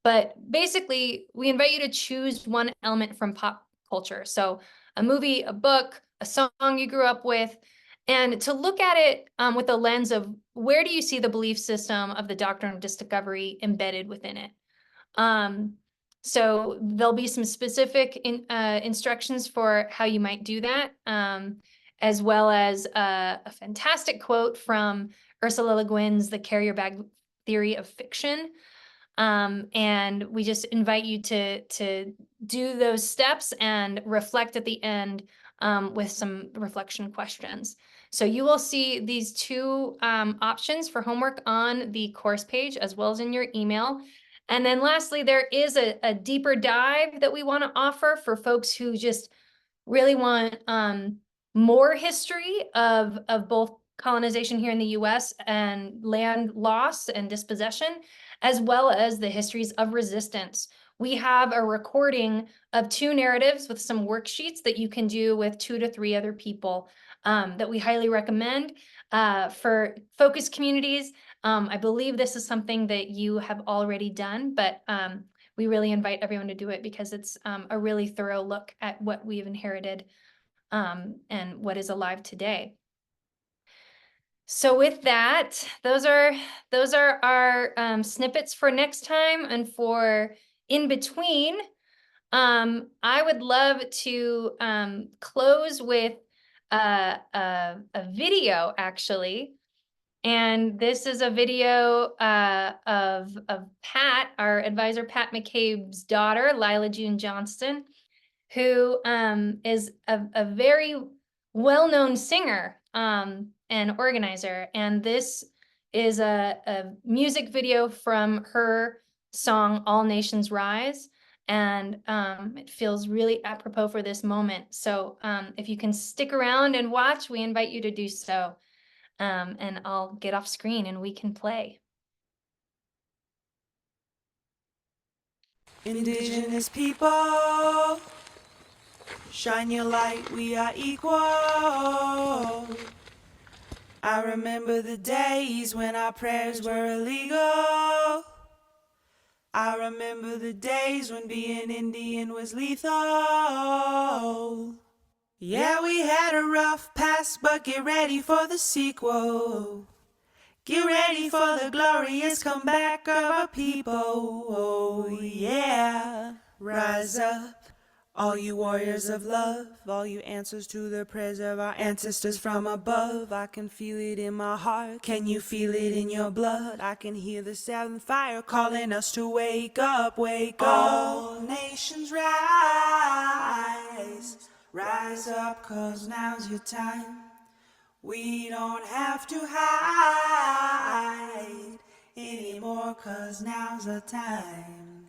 But basically, we invite you to choose one element from pop culture. So a movie, a book, a song you grew up with, and to look at it with the lens of where do you see the belief system of the Doctrine of Discovery embedded within it. So there'll be some specific instructions for how you might do that, as well as a fantastic quote from Ursula Le Guin's The Carrier Bag Theory of Fiction. And we just invite you to do those steps and reflect at the end with some reflection questions. So you will see these 2 options for homework on the course page as well as in your email. And then lastly, there is a deeper dive that we want to offer for folks who just really want more history of both colonization here in the US and land loss and dispossession, as well as the histories of resistance. We have a recording of 2 narratives with some worksheets that you can do with 2 to 3 other people that we highly recommend for focus communities. I believe this is something that you have already done, but we really invite everyone to do it because it's a really thorough look at what we've inherited and what is alive today. So with that, those are our snippets for next time, and for in between, I would love to close with a video, actually. And this is a video of Pat, our advisor, Pat McCabe's daughter, Lila June Johnston, who is a very well-known singer and organizer. And this is a music video from her song, All Nations Rise. And it feels really apropos for this moment. So if you can stick around and watch, we invite you to do so. And I'll get off screen and we can play. Indigenous people, shine your light, we are equal. I remember the days when our prayers were illegal. I remember the days when being Indian was lethal. Yeah, we had a rough past, but get ready for the sequel. Get ready for the glorious comeback of our people. Oh, yeah. Rise up, all you warriors of love, all you answers to the prayers of our ancestors from above. I can feel it in my heart. Can you feel it in your blood? I can hear the seventh fire calling us to wake up, wake up. All nations rise. Rise up, 'cause now's your time. We don't have to hide anymore, 'cause now's the time.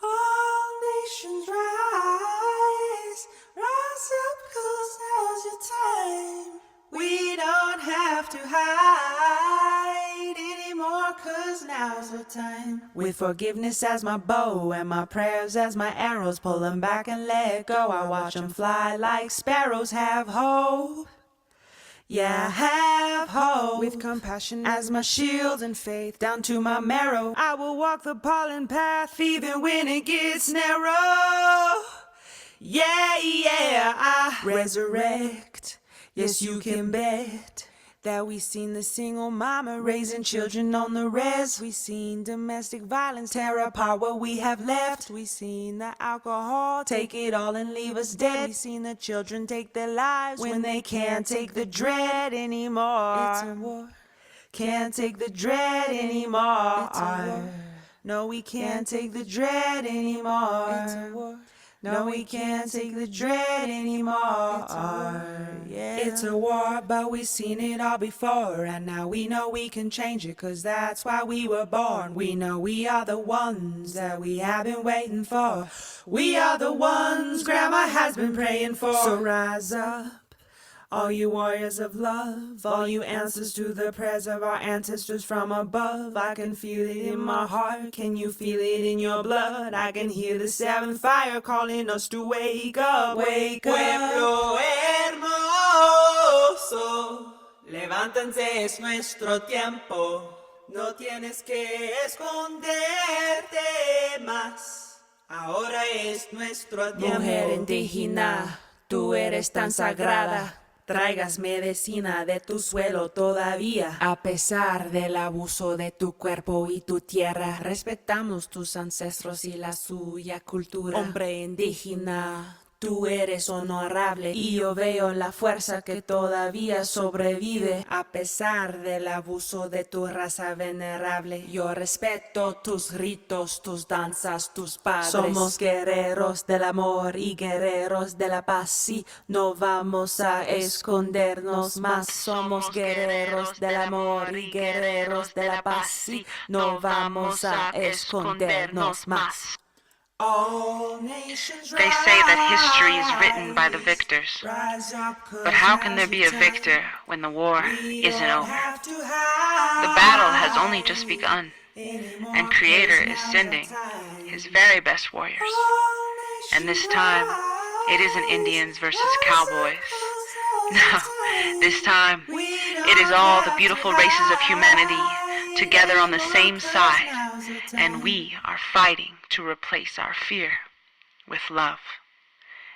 All nations rise, rise up, 'cause now's your time. We don't have to hide anymore, 'cause now's the time. With forgiveness as my bow and my prayers as my arrows, pull them back and let go. I watch them fly like sparrows. Have hope. Yeah, have hope. With compassion as my shield and faith down to my marrow, I will walk the pollen path even when it gets narrow. Yeah, yeah, I resurrect. Yes, you can bet that we seen the single mama raising children on the res. We seen domestic violence tear apart what we have left. We seen the alcohol take it all and leave us dead. We seen the children take their lives when they can't take the dread anymore. It's a war. Can't take the dread anymore. It's a war. No, we can't take the dread anymore. It's a war. No, we can't take the dread anymore. It's a war, but we've seen it all before. And now we know we can change it, 'cause that's why we were born. We know we are the ones that we have been waiting for. We are the ones Grandma has been praying for. So rise up, all you warriors of love, all you answers to the prayers of our ancestors from above. I can feel it in my heart. Can you feel it in your blood? I can hear the seventh fire calling us to wake up, wake up. Pueblo hermoso, levántense, es nuestro tiempo. No tienes que esconderte más. Ahora es nuestro tiempo. Mujer indígena, tú eres tan sagrada. Traigas medicina de tu suelo todavía. A pesar del abuso de tu cuerpo y tu tierra, respetamos tus ancestros y la suya cultura. Hombre indígena, tú eres honorable y yo veo la fuerza que todavía sobrevive. A pesar del abuso de tu raza venerable, yo respeto tus ritos, tus danzas, tus padres. Somos guerreros del amor y guerreros de la paz. Sí, no vamos a escondernos más. Somos guerreros del amor y guerreros de la paz. Sí, no vamos a escondernos más. They say that history is written by the victors. But how can there be a victor when the war isn't over? The battle has only just begun, and Creator is sending His very best warriors. And this time, it isn't Indians versus cowboys. No, this time, it is all the beautiful races of humanity together on the same side, and we are fighting to replace our fear with love.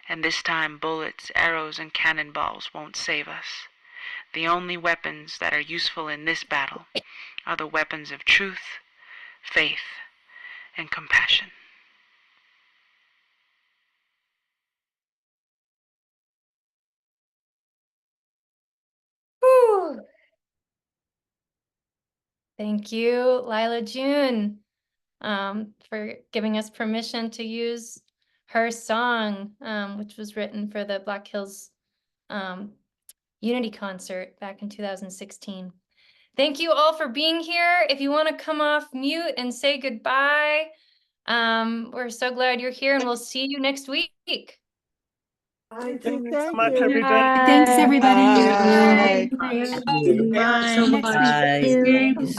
And this time, bullets, arrows, and cannonballs won't save us. The only weapons that are useful in this battle are the weapons of truth, faith, and compassion. Whew. Thank you, Lila June, for giving us permission to use her song, which was written for the Black Hills Unity concert back in 2016. Thank you all for being here. If you want to come off mute and say goodbye, we're so glad you're here, and we'll see you next week. Thank you so much, everybody. Thanks, everybody. Bye. Bye. Thank you so much.